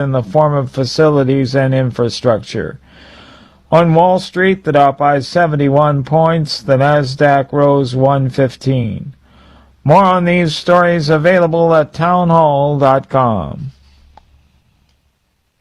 in the form of facilities and infrastructure. On Wall Street, the Dow by 71 points, the Nasdaq rose 115. More on these stories available at townhall.com.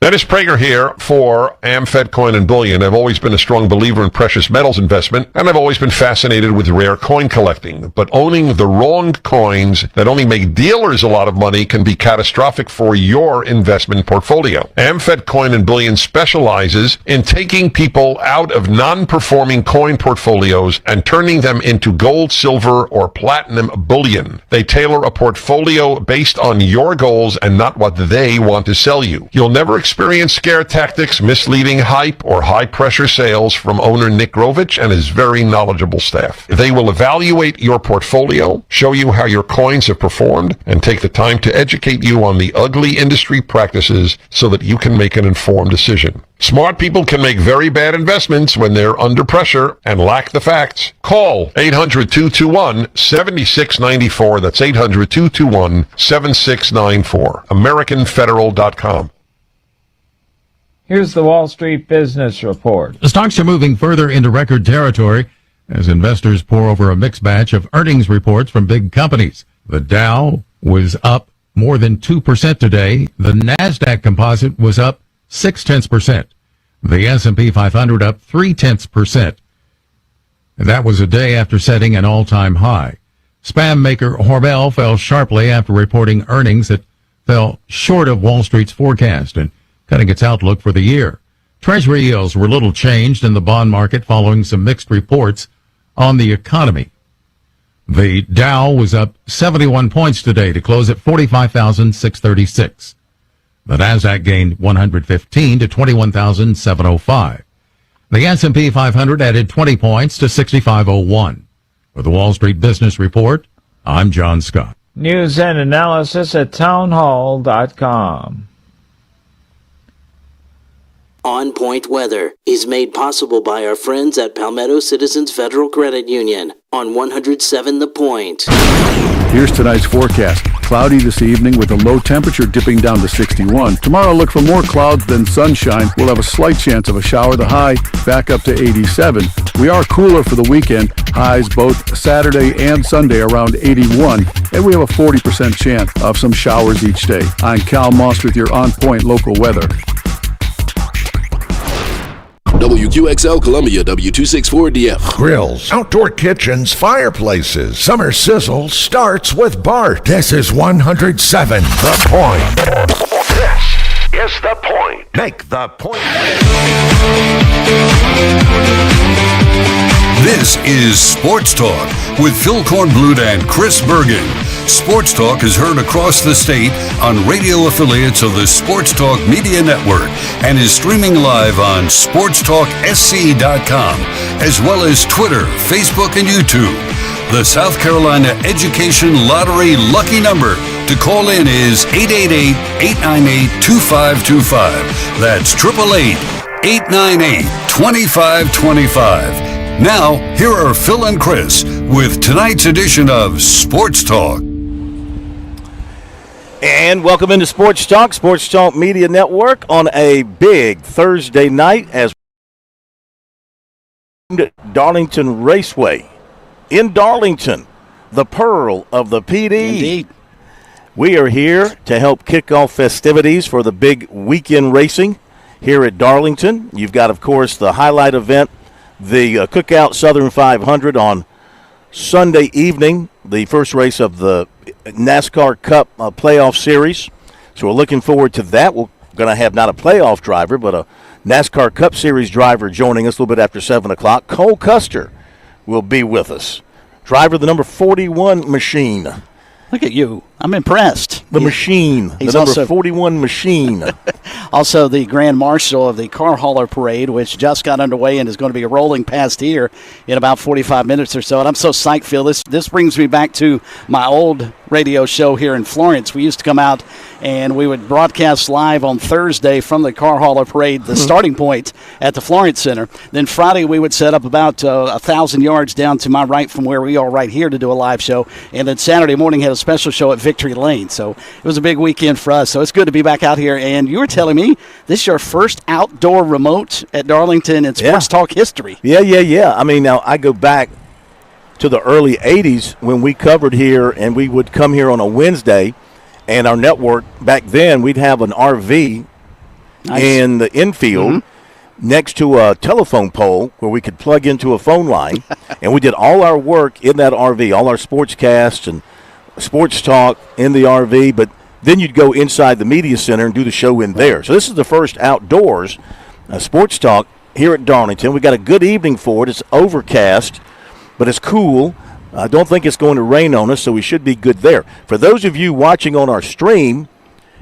Dennis Prager here for AmFed Coin and Bullion. I've always been a strong believer in precious metals investment, and I've always been fascinated with rare coin collecting. But owning the wrong coins that only make dealers a lot of money can be catastrophic for your investment portfolio. AmFed Coin and Bullion specializes in taking people out of non-performing coin portfolios and turning them into gold, silver, or platinum bullion. They tailor a portfolio based on your goals and not what they want to sell you. You'll never experience scare tactics, misleading hype, or high-pressure sales from owner Nick Grovich and his very knowledgeable staff. They will evaluate your portfolio, show you how your coins have performed, and take the time to educate you on the ugly industry practices so that you can make an informed decision. Smart people can make very bad investments when they're under pressure and lack the facts. Call 800-221-7694. That's 800-221-7694. AmericanFederal.com. Here's the Wall Street Business Report. The stocks are moving further into record territory as investors pour over a mixed batch of earnings reports from big companies. The Dow was up more than 2% today. The Nasdaq Composite was up 0.6%. The S&P 500 up 0.3%. That was a day after setting an all-time high. Spam maker Hormel fell sharply after reporting earnings that fell short of Wall Street's forecast and cutting its outlook for the year. Treasury yields were little changed in the bond market following some mixed reports on the economy. The Dow was up 71 points today to close at 45,636. The Nasdaq gained 115 to 21,705. The S&P 500 added 20 points to 6501. For the Wall Street Business Report, I'm John Scott. News and analysis at townhall.com. On Point Weather is made possible by our friends at Palmetto Citizens Federal Credit Union on 107 The Point. Here's tonight's forecast. Cloudy this evening with a low temperature dipping down to 61. Tomorrow look for more clouds than sunshine. We'll have a slight chance of a shower. The high back up to 87. We are cooler for the weekend. Highs both Saturday and Sunday around 81. And we have a 40% chance of some showers each day. I'm Cal Moss with your On Point local weather. WQXL Columbia, W264DF. Grills, outdoor kitchens, fireplaces. Summer sizzle starts with Bart. This is 107 The Point. This is The Point. Make the point. This is Sports Talk with Phil Kornblut and Chris Bergen. Sports Talk is heard across the state on radio affiliates of the Sports Talk Media Network and is streaming live on SportsTalkSC.com, as well as Twitter, Facebook, and YouTube. The South Carolina Education Lottery lucky number to call in is 888-898-2525. That's 888-898-2525. Now, here are Phil and Chris with tonight's edition of Sports Talk. And welcome into Sports Talk, Sports Talk Media Network on a big Thursday night as Darlington Raceway in Darlington, the pearl of the PD. Indeed. We are here to help kick off festivities for the big weekend racing here at Darlington. You've got, of course, the highlight event, the Cookout Southern 500 on Sunday evening, the first race of the NASCAR Cup playoff series. So we're looking forward to that. We're going to have not a playoff driver, but a NASCAR Cup Series driver joining us a little bit after 7 o'clock. Cole Custer will be with us. Driver of the number 41 machine. Look at you. I'm impressed. The machine. He's the number also 41 machine. Also the Grand Marshal of the Car Hauler Parade, which just got underway and is going to be rolling past here in about 45 minutes or so. And I'm so psyched, Phil. This brings me back to my old radio show here in Florence. We used to come out and we would broadcast live on Thursday from the car hauler parade, the starting point at the Florence Center. Then Friday we would set up about 1,000 yards down to my right from where we are right here to do a live show. And then Saturday morning had a special show at Victory Lane. So it was a big weekend for us. So it's good to be back out here. And you were telling me this is your first outdoor remote at Darlington in Sports Talk history. Yeah. I mean, now I go back to the early 80s when we covered here, and we would come here on a Wednesday, and our network back then, we'd have an RV in the infield next to a telephone pole where we could plug into a phone line, and we did all our work in that RV, all our sportscasts and sports talk in the RV, but then you'd go inside the media center and do the show in there. So this is the first outdoors sports talk here at Darlington. We got a good evening for it. It's overcast, but it's cool. I don't think it's going to rain on us, so we should be good there. For those of you watching on our stream,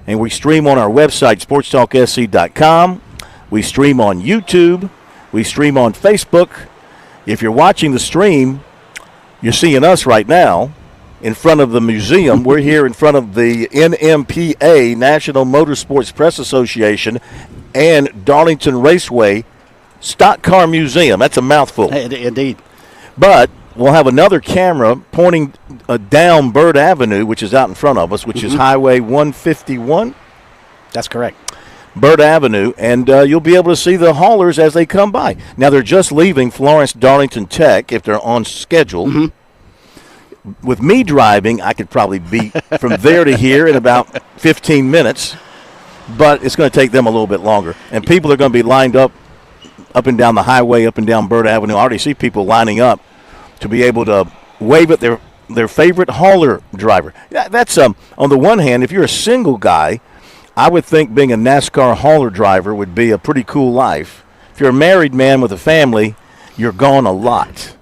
and we stream on our website, SportsTalkSC.com. We stream on YouTube. We stream on Facebook. If you're watching the stream, you're seeing us right now in front of the museum. We're here in front of the NMPA, National Motorsports Press Association, and Darlington Raceway Stock Car Museum. That's a mouthful. Indeed. But we'll have another camera pointing down Bird Avenue, which is out in front of us, which is Highway 151. That's correct. Bird Avenue, and you'll be able to see the haulers as they come by. Now, they're just leaving Florence Darlington Tech if they're on schedule. With me driving, I could probably be from there to here in about 15 minutes, but it's going to take them a little bit longer. And people are going to be lined up and down the highway, up and down Bird Avenue. I already see people lining up to be able to wave at their favorite hauler driver. That's on the one hand, if you're a single guy, I would think being a NASCAR hauler driver would be a pretty cool life. If you're a married man with a family, you're gone a lot.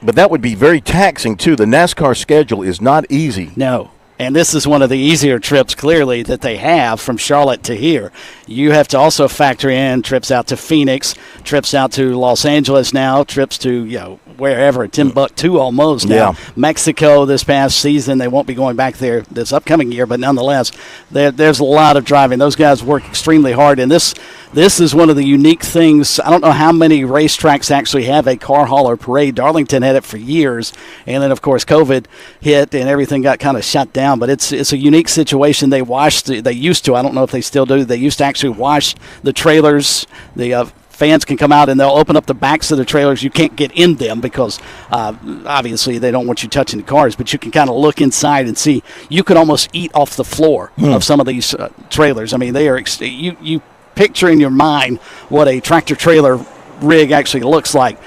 But that would be very taxing, too. The NASCAR schedule is not easy. No. And this is one of the easier trips, clearly, that they have from Charlotte to here. You have to also factor in trips out to Phoenix, trips out to Los Angeles now, trips to, wherever, Timbuktu almost now. Mexico this past season, they won't be going back there this upcoming year, but nonetheless, there's a lot of driving. Those guys work extremely hard, and this is one of the unique things. I don't know how many racetracks actually have a car hauler parade. Darlington had it for years, and then, of course, COVID hit and everything got kind of shut down. But it's a unique situation. They used to, I don't know if they still do, they used to actually wash the trailers. The fans can come out and they'll open up the backs of the trailers. You can't get in them because obviously they don't want you touching the cars, but you can kind of look inside and see. You could almost eat off the floor of some of these trailers. I mean, they are you picture in your mind what a tractor trailer rig actually looks like.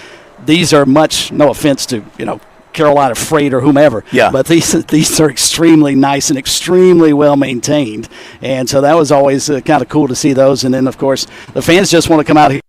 These are much, no offense to, Carolina Freight or whomever. Yeah. But these are extremely nice and extremely well maintained. And so that was always kind of cool to see those. And then, of course, the fans just want to come out here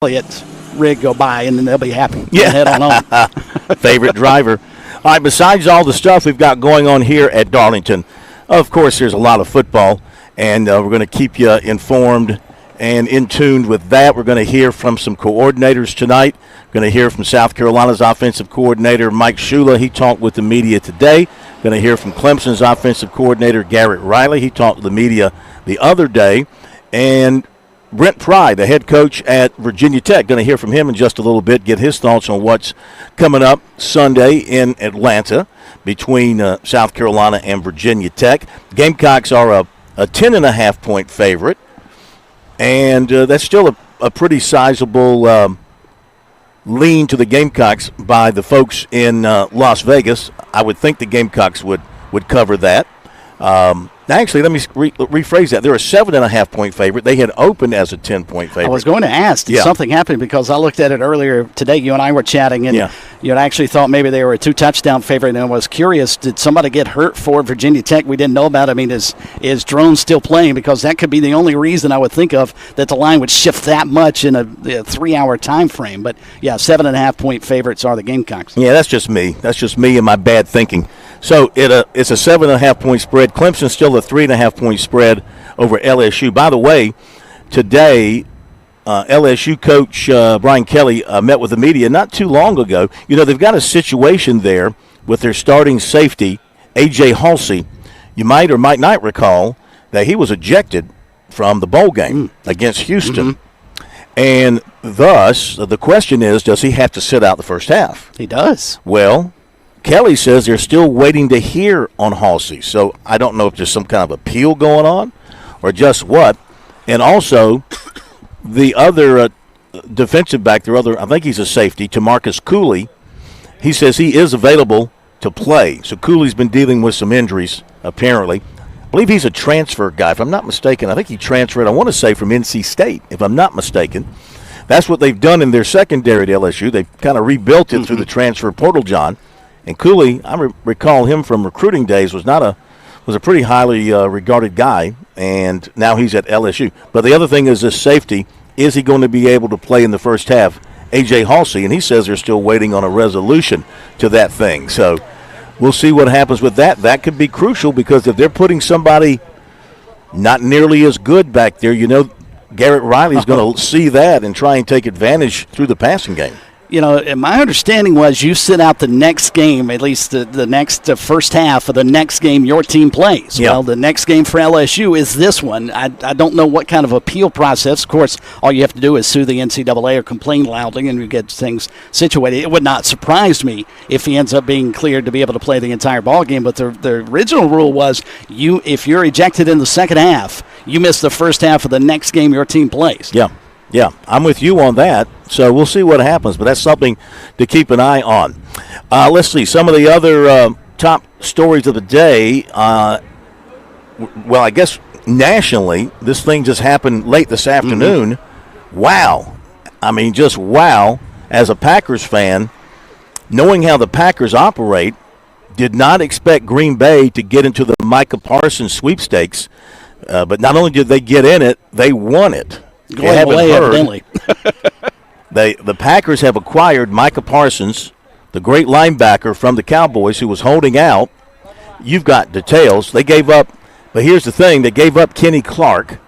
and let rig go by, and then they'll be happy. Yeah. Head on home. Favorite driver. All right, besides all the stuff we've got going on here at Darlington, of course, there's a lot of football, and we're going to keep you informed and in tune with that. We're going to hear from some coordinators tonight. Going to hear from South Carolina's offensive coordinator, Mike Shula. He talked with the media today. Going to hear from Clemson's offensive coordinator, Garrett Riley. He talked to the media the other day. And Brent Pry, the head coach at Virginia Tech, going to hear from him in just a little bit, get his thoughts on what's coming up Sunday in Atlanta between South Carolina and Virginia Tech. Gamecocks are a 10.5-point favorite. And that's still a pretty sizable lean to the Gamecocks by the folks in Las Vegas. I would think the Gamecocks would cover that. Actually, let me rephrase that. They're a 7.5-point favorite. They had opened as a 10-point favorite. I was going to ask, did something happen? Because I looked at it earlier today. You and I were chatting, and you had actually thought maybe they were a 2-touchdown favorite. And I was curious, did somebody get hurt for Virginia Tech we didn't know about? I mean, is Drone still playing? Because that could be the only reason I would think of that the line would shift that much in a 3-hour time frame. But, 7.5-point favorites are the Gamecocks. Yeah, that's just me. That's just me and my bad thinking. So it's a 7.5-point spread. Clemson's still a 3.5-point spread over LSU. By the way, today LSU coach Brian Kelly met with the media not too long ago. They've got a situation there with their starting safety A.J. Halsey, you might or might not recall that he was ejected from the bowl game against Houston. And thus, the question is, does he have to sit out the first half? He does. Well, Kelly says they're still waiting to hear on Halsey. So I don't know if there's some kind of appeal going on or just what. And also, the other defensive back, I think he's a safety, Tamarcus Cooley, he says he is available to play. So Cooley's been dealing with some injuries, apparently. I believe he's a transfer guy, if I'm not mistaken. I think he transferred, I want to say, from NC State, if I'm not mistaken. That's what they've done in their secondary at LSU. They've kind of rebuilt it through the transfer portal, John. And Cooley, I recall him from recruiting days, was a pretty highly regarded guy, and now he's at LSU. But the other thing is this safety. Is he going to be able to play in the first half? A.J. Halsey, and he says they're still waiting on a resolution to that thing. So we'll see what happens with that. That could be crucial because if they're putting somebody not nearly as good back there, Garrett Riley's going to see that and try and take advantage through the passing game. My understanding was you sit out the next game, at least the next first half of the next game your team plays. Yep. Well, the next game for LSU is this one. I don't know what kind of appeal process. Of course, all you have to do is sue the NCAA or complain loudly, and you get things situated. It would not surprise me if he ends up being cleared to be able to play the entire ball game. But the original rule was if you're ejected in the second half, you miss the first half of the next game your team plays. Yeah, I'm with you on that. So we'll see what happens, but that's something to keep an eye on. Let's see, some of the other top stories of the day. Well, I guess nationally, this thing just happened late this afternoon. Wow. I mean, just wow. As a Packers fan, knowing how the Packers operate, did not expect Green Bay to get into the Micah Parsons sweepstakes. But not only did they get in it, they won it. Going away, evidently. The Packers have acquired Micah Parsons, the great linebacker from the Cowboys who was holding out. You've got details. They gave up, but here's the thing, they gave up Kenny Clark.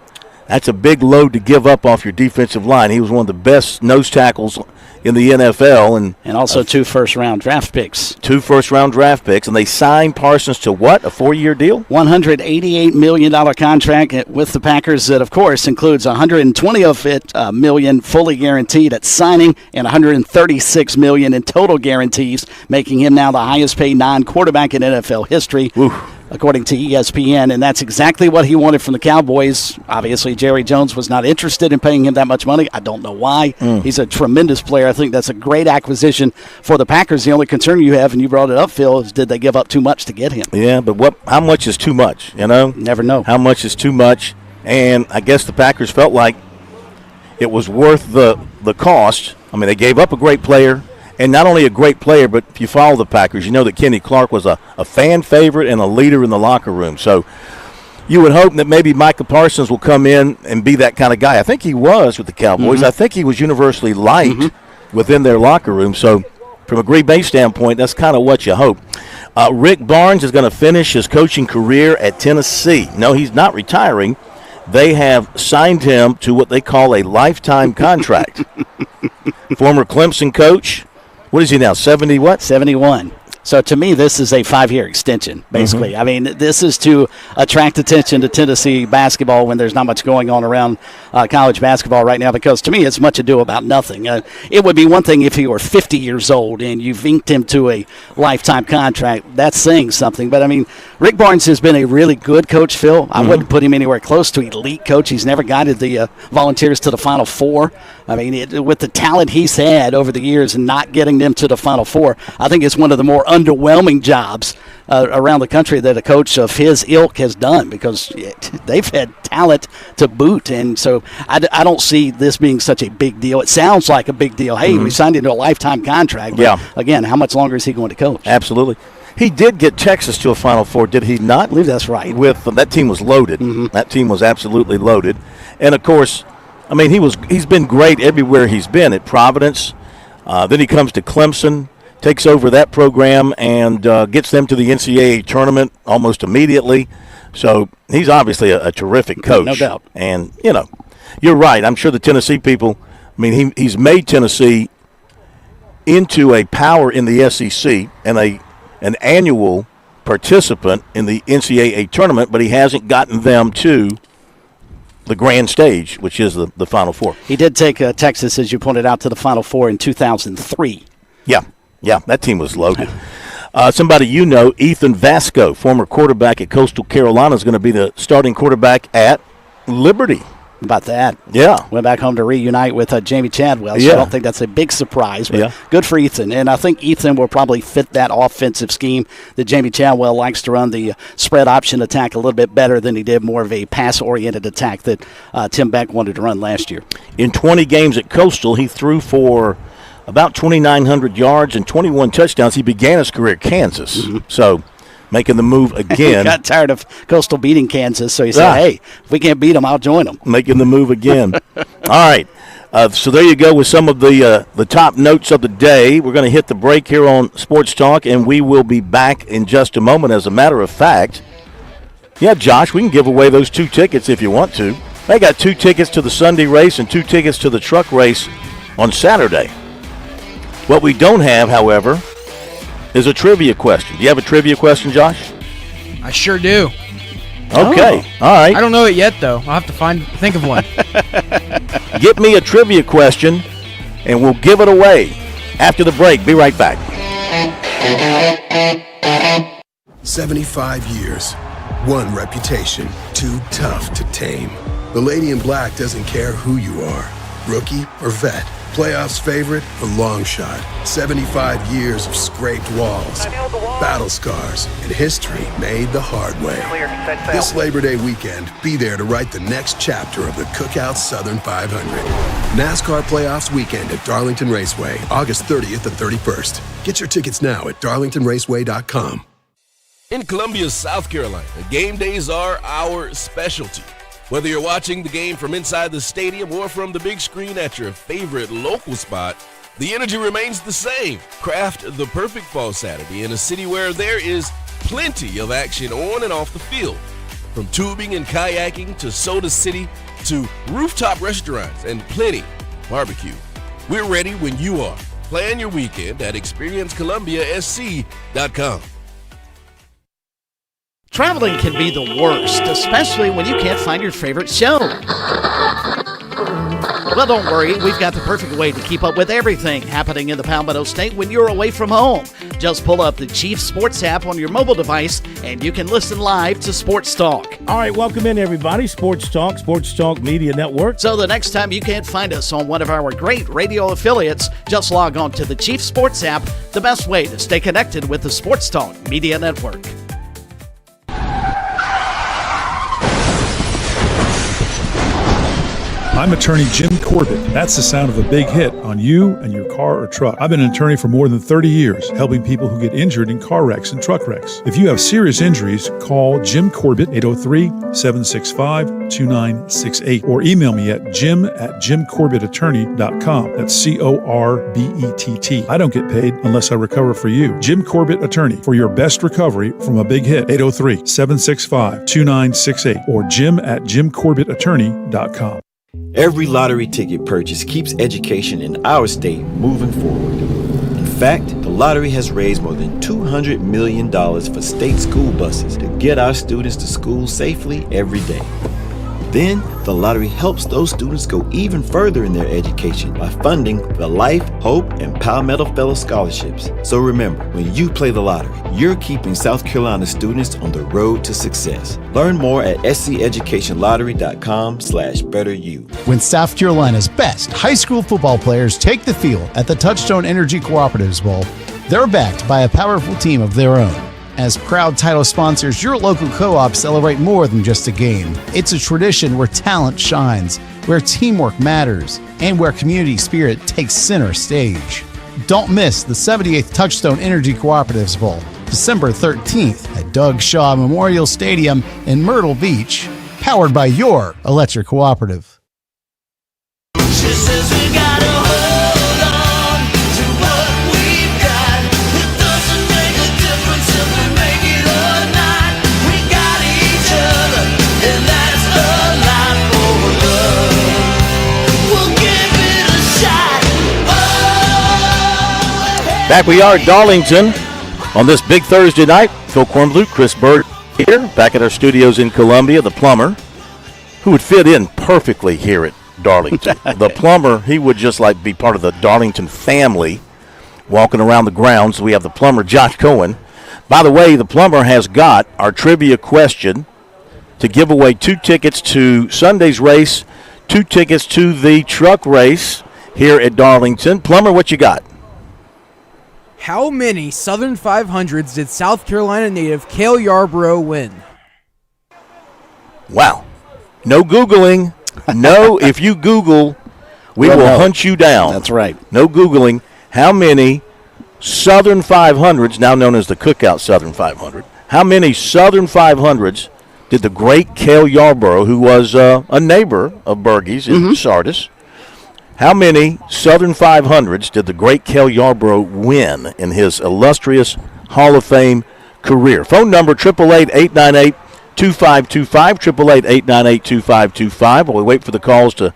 That's a big load to give up off your defensive line. He was one of the best nose tackles in the NFL. And also 2 first-round draft picks. 2 first-round draft picks. And they signed Parsons to what, a 4-year deal? $188 million contract with the Packers that, of course, includes $120 of it million fully guaranteed at signing and $136 million in total guarantees, making him now the highest-paid non-quarterback in NFL history. Oof. According to ESPN, and that's exactly what he wanted from the Cowboys. Obviously, Jerry Jones was not interested in paying him that much money. I don't know why. He's a tremendous player. I think that's a great acquisition for the Packers. The only concern you have, and you brought it up, Phil, is did they give up too much to get him? Yeah, but how much is too much, Never know. How much is too much? And I guess the Packers felt like it was worth the cost. I mean, they gave up a great player. And not only a great player, but if you follow the Packers, you know that Kenny Clark was a fan favorite and a leader in the locker room. So you would hope that maybe Micah Parsons will come in and be that kind of guy. I think he was with the Cowboys. I think he was universally liked within their locker room. So from a Green Bay standpoint, that's kind of what you hope. Rick Barnes is going to finish his coaching career at Tennessee. No, he's not retiring. They have signed him to what they call a lifetime contract. Former Clemson coach. What is he now, 70 what? 71. So to me, this is a 5-year extension, basically. I mean, this is to attract attention to Tennessee basketball when there's not much going on around college basketball right now, because to me, it's much ado about nothing. It would be one thing if he were 50 years old and you've inked him to a lifetime contract. That's saying something. But, I mean, Rick Barnes has been a really good coach, Phil. I wouldn't put him anywhere close to elite coach. He's never guided the Volunteers to the Final Four. I mean, with the talent he's had over the years and not getting them to the Final Four, I think it's one of the more underwhelming jobs around the country that a coach of his ilk has done, because they've had talent to boot. And so I don't see this being such a big deal. It sounds like a big deal. Hey, we signed him to a lifetime contract. But again, how much longer is he going to coach? Absolutely. He did get Texas to a Final Four, did he not? I believe that's right. With that team was loaded. That team was absolutely loaded. And, of course, I mean, he's been great everywhere he's been, at Providence. Then he comes to Clemson, takes over that program, and gets them to the NCAA tournament almost immediately. So he's obviously a terrific coach. No doubt. And, you're right. I'm sure the Tennessee people, I mean, he's made Tennessee into a power in the SEC and an annual participant in the NCAA tournament, but he hasn't gotten them to the grand stage, which is the Final Four. He did take Texas, as you pointed out, to the Final Four in 2003. Yeah, that team was loaded. Somebody you know, Ethan Vasco, former quarterback at Coastal Carolina, is going to be the starting quarterback at Liberty. About that. Yeah. Went back home to reunite with Jamie Chadwell, so I don't think that's a big surprise, but good for Ethan. And I think Ethan will probably fit that offensive scheme that Jamie Chadwell likes to run, the spread option attack a little bit better than he did more of a pass-oriented attack that Tim Beck wanted to run last year. In 20 games at Coastal, he threw for about 2,900 yards and 21 touchdowns. He began his career at Kansas, so making the move again. He got tired of Coastal beating Kansas, so he said, hey, if we can't beat them, I'll join them. Making the move again. All right. So there you go with some of the top notes of the day. We're going to hit the break here on Sports Talk, and we will be back in just a moment. As a matter of fact, Josh, we can give away those 2 tickets if you want to. They got 2 tickets to the Sunday race and 2 tickets to the truck race on Saturday. What we don't have, however, is a trivia question. Do you have a trivia question, Josh? I sure do. Okay. All right. I don't know it yet, though. I'll have to think of one. Get me a trivia question, and we'll give it away after the break. Be right back. 75 years. One reputation. Too tough to tame. The Lady in Black doesn't care who you are. Rookie or vet. Playoffs favorite or long shot. 75 years of scraped walls, battle scars, and history made the hard way. This Labor Day weekend, be there to write the next chapter of the Cookout Southern 500. NASCAR Playoffs weekend at Darlington Raceway, August 30th and 31st. Get your tickets now at darlingtonraceway.com. In Columbia, South Carolina, game days are our specialty. Whether you're watching the game from inside the stadium or from the big screen at your favorite local spot, the energy remains the same. Craft the perfect fall Saturday in a city where there is plenty of action on and off the field. From tubing and kayaking to Soda City to rooftop restaurants and plenty barbecue. We're ready when you are. Plan your weekend at experiencecolumbiasc.com. Traveling can be the worst, especially when you can't find your favorite show. Well, don't worry. We've got the perfect way to keep up with everything happening in the Palmetto State when you're away from home. Just pull up the Chief Sports app on your mobile device, and you can listen live to Sports Talk. All right, welcome in, everybody. Sports Talk Media Network. So the next time you can't find us on one of our great radio affiliates, just log on to the Chief Sports app, the best way to stay connected with the Sports Talk Media Network. I'm attorney Jim Corbett. That's the sound of a big hit on you and your car or truck. I've been an attorney for more than 30 years, helping people who get injured in car wrecks and truck wrecks. If you have serious injuries, call Jim Corbett, 803-765-2968, or email me at jim@jimcorbettattorney.com. That's CORBETT. I don't get paid unless I recover for you. Jim Corbett Attorney, for your best recovery from a big hit, 803-765-2968, or jim@jimcorbettattorney.com. Every lottery ticket purchase keeps education in our state moving forward. In fact, the lottery has raised more than $200 million for state school buses to get our students to school safely every day. Then, the lottery helps those students go even further in their education by funding the Life, Hope, and Palmetto Fellow Scholarships. So remember, when you play the lottery, you're keeping South Carolina students on the road to success. Learn more at sceducationlottery.com/betteryou. When South Carolina's best high school football players take the field at the Touchstone Energy Cooperatives Bowl, they're backed by a powerful team of their own. As proud title sponsors, your local co-ops celebrate more than just a game. It's a tradition where talent shines, where teamwork matters, and where community spirit takes center stage. Don't miss the 78th Touchstone Energy Cooperatives Bowl, December 13th at Doug Shaw Memorial Stadium in Myrtle Beach, powered by your electric cooperative. She says we gotta hold on to what we've got. It doesn't make a difference if we make it or not. We got each other, and that's a lot for love. We'll give it a shot. Back we are at Darlington. On this big Thursday night, Phil Kornblut, Chris Berg here, back at our studios in Columbia. The plumber, who would fit in perfectly here at Darlington. The plumber, he would just like be part of the Darlington family, walking around the grounds. We have the plumber, Josh Cohen. By the way, the plumber has got our trivia question to give away 2 tickets to Sunday's race, 2 tickets to the truck race here at Darlington. Plumber, what you got? How many Southern 500s did South Carolina native Cale Yarborough win? Wow. No Googling. No, if you Google, we will hunt you down. That's right. No Googling. How many Southern 500s, now known as the Cookout Southern 500, how many Southern 500s did the great Cale Yarborough, who was a neighbor of Bergey's in Sardis, how many Southern 500s did the great Cale Yarborough win in his illustrious Hall of Fame career? Phone number 888-898-2525, 888-898-2525. While we wait for the calls to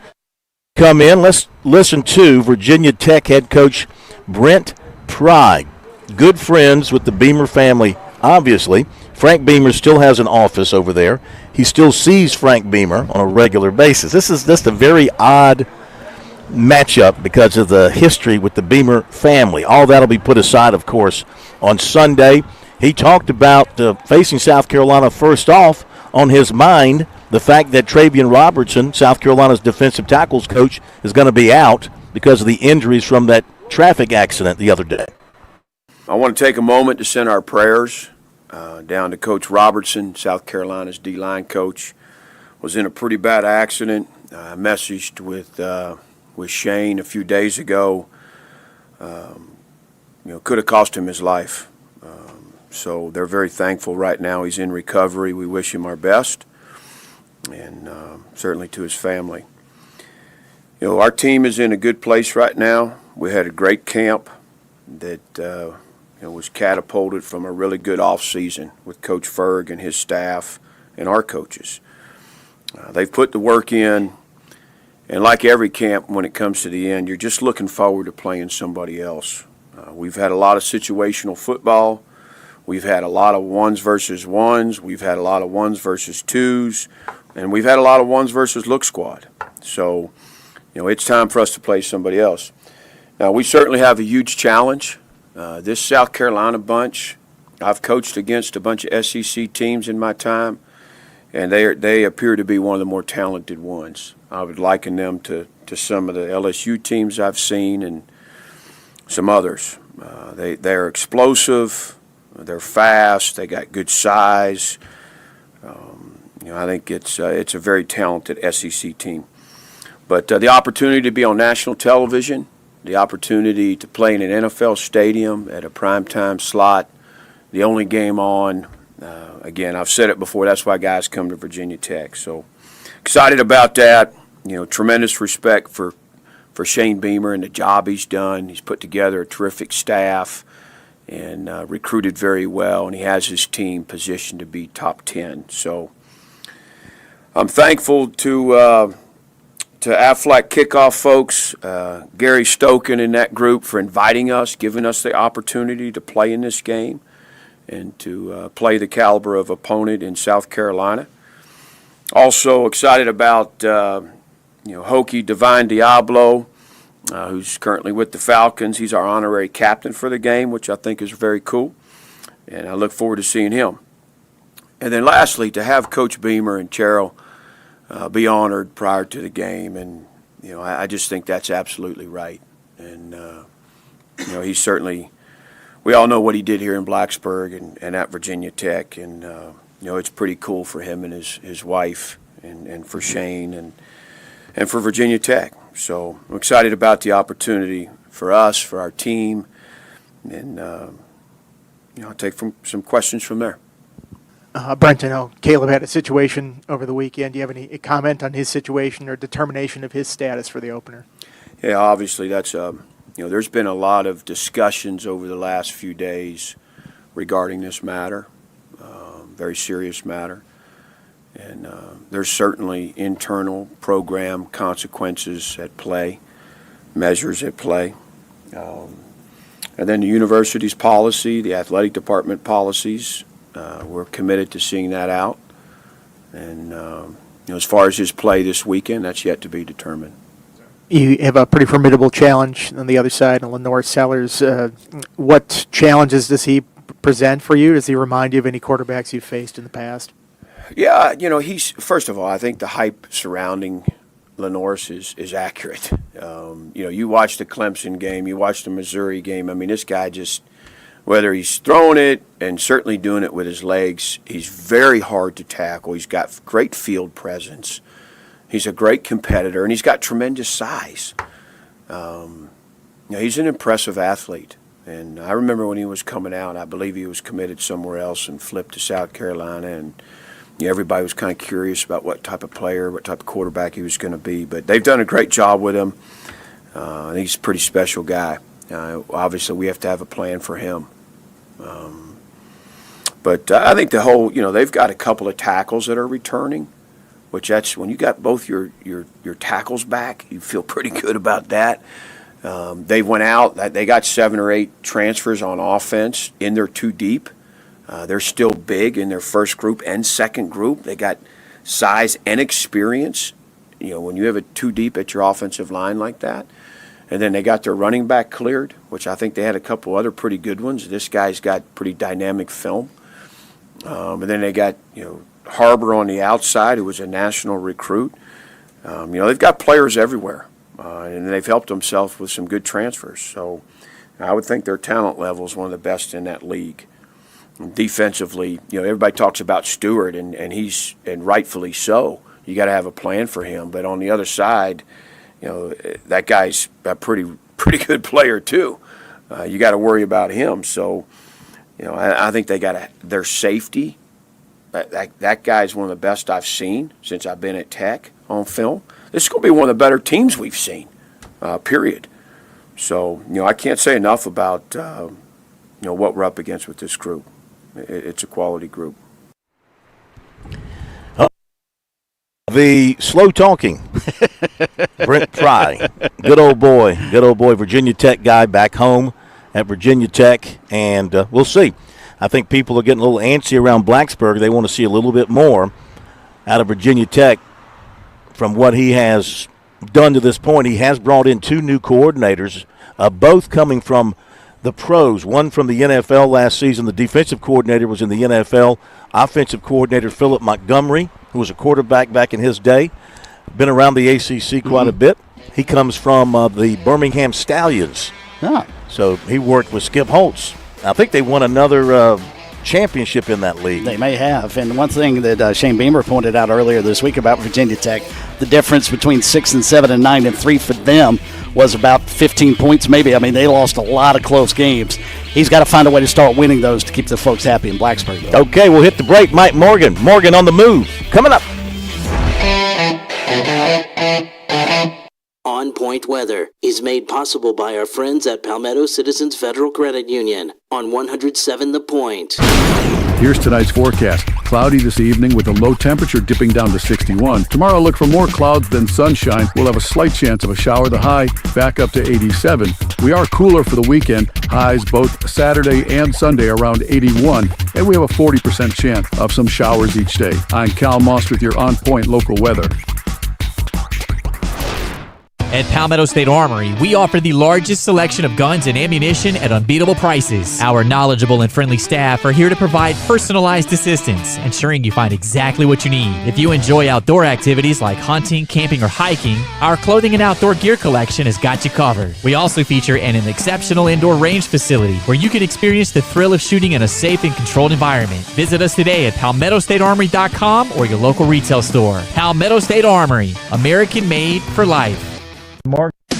come in, let's listen to Virginia Tech head coach Brent Pry. Good friends with the Beamer family, obviously. Frank Beamer still has an office over there. He still sees Frank Beamer on a regular basis. This is just a very odd matchup because of the history with the Beamer family. All that will be put aside, of course, on Sunday. He talked about facing South Carolina first off on his mind, the fact that Travian Robertson, South Carolina's defensive tackles coach, is going to be out because of the injuries from that traffic accident the other day. I want to take a moment to send our prayers down to Coach Robertson, South Carolina's D-line coach. Was in a pretty bad accident. I messaged with Shane a few days ago. Could have cost him his life. So they're very thankful right now. He's in recovery. We wish him our best, and certainly to his family. Our team is in a good place right now. We had a great camp that was catapulted from a really good off-season with Coach Ferg and his staff and our coaches. They've put the work in, and like every camp, when it comes to the end, you're just looking forward to playing somebody else. We've had a lot of situational football. We've had a lot of ones versus ones. We've had a lot of ones versus twos. And we've had a lot of ones versus look squad. So, it's time for us to play somebody else. Now, we certainly have a huge challenge. This South Carolina bunch, I've coached against a bunch of SEC teams in my time, and they appear to be one of the more talented ones. I would liken them to some of the LSU teams I've seen and some others. They're explosive. They're fast. They got good size. I think it's a very talented SEC team. But the opportunity to be on national television, the opportunity to play in an NFL stadium at a primetime slot, the only game on, again, I've said it before, that's why guys come to Virginia Tech. So excited about that. Tremendous respect for Shane Beamer and the job he's done. He's put together a terrific staff and recruited very well, and he has his team positioned to be top 10. So I'm thankful to Aflac Kickoff folks, Gary Stoken and that group for inviting us, giving us the opportunity to play in this game and to play the caliber of opponent in South Carolina. Also excited about Hokie Divine Diablo, who's currently with the Falcons. He's our honorary captain for the game, which I think is very cool, and I look forward to seeing him. And then lastly, to have Coach Beamer and Cheryl be honored prior to the game, and I just think that's absolutely right. And he's certainly, we all know what he did here in Blacksburg and at Virginia Tech, and it's pretty cool for him and his wife, and for Shane and for Virginia Tech. So I'm excited about the opportunity for us, for our team, and I'll take some questions from there. Brent, I know Caleb had a situation over the weekend. Do you have any comment on his situation or determination of his status for the opener? Yeah, obviously that's there's been a lot of discussions over the last few days regarding this matter, very serious matter, and there's certainly internal program consequences at play, measures at play. And then the university's policy, the athletic department policies, we're committed to seeing that out. And as far as his play this weekend, that's yet to be determined. You have a pretty formidable challenge on the other side, in Lenore Sellers. What challenges does he present for you? Does he remind you of any quarterbacks you've faced in the past? Yeah, he's, first of all, I think the hype surrounding Lenore's is accurate. You watch the Clemson game, you watch the Missouri game. I mean, this guy just, whether he's throwing it and certainly doing it with his legs, he's very hard to tackle. He's got great field presence. He's a great competitor, and he's got tremendous size. He's an impressive athlete. And I remember when he was coming out, I believe he was committed somewhere else and flipped to South Carolina. And everybody was kind of curious about what type of player, what type of quarterback he was going to be. But they've done a great job with him. I think he's a pretty special guy. Obviously, we have to have a plan for him. But I think the whole, they've got a couple of tackles that are returning, which that's when you got both your tackles back, you feel pretty good about that. They went out, they got 7 or 8 transfers on offense in their 2 deep. They're still big in their first group and second group. They got size and experience, when you have a 2 deep at your offensive line like that. And then they got their running back cleared, which I think they had a couple other pretty good ones. This guy's got pretty dynamic film. And then they got, Harbor on the outside, who was a national recruit. They've got players everywhere, and they've helped themselves with some good transfers. So I would think their talent level is one of the best in that league. And defensively, everybody talks about Stewart, and rightfully so. You got to have a plan for him. But on the other side, that guy's a pretty good player too. You got to worry about him. So, I think they got their safety. That guy's one of the best I've seen since I've been at Tech on film. This is going to be one of the better teams we've seen, period. So, I can't say enough about, what we're up against with this group. It's a quality group. The slow talking, Brent Pry, good old boy, Virginia Tech guy back home at Virginia Tech, and we'll see. I think people are getting a little antsy around Blacksburg. They want to see a little bit more out of Virginia Tech from what he has done to this point. He has brought in 2 new coordinators, both coming from the pros. One from the NFL last season. The defensive coordinator was in the NFL. Offensive coordinator Philip Montgomery, who was a quarterback back in his day, been around the ACC quite a bit. He comes from the Birmingham Stallions. Oh. So he worked with Skip Holtz. I think they won another championship in that league. They may have. And one thing that Shane Beamer pointed out earlier this week about Virginia Tech, the difference between 6 and 7 and 9 and 3 for them was about 15 points maybe. I mean, they lost a lot of close games. He's got to find a way to start winning those to keep the folks happy in Blacksburg, though. Okay, we'll hit the break. Mike Morgan on the move. Coming up. On Point Weather is made possible by our friends at Palmetto Citizens Federal Credit Union on 107 The Point. Here's tonight's forecast. Cloudy this evening with a low temperature dipping down to 61. Tomorrow, look for more clouds than sunshine. We'll have a slight chance of a shower. The high back up to 87. We are cooler for the weekend. Highs both Saturday and Sunday around 81. And we have a 40% chance of some showers each day. I'm Cal Moss with your On Point local weather. At Palmetto State Armory, we offer the largest selection of guns and ammunition at unbeatable prices. Our knowledgeable and friendly staff are here to provide personalized assistance, ensuring you find exactly what you need. If you enjoy outdoor activities like hunting, camping, or hiking, our clothing and outdoor gear collection has got you covered. We also feature an exceptional indoor range facility where you can experience the thrill of shooting in a safe and controlled environment. Visit us today at PalmettoStateArmory.com or your local retail store. Palmetto State Armory, American made for life. More with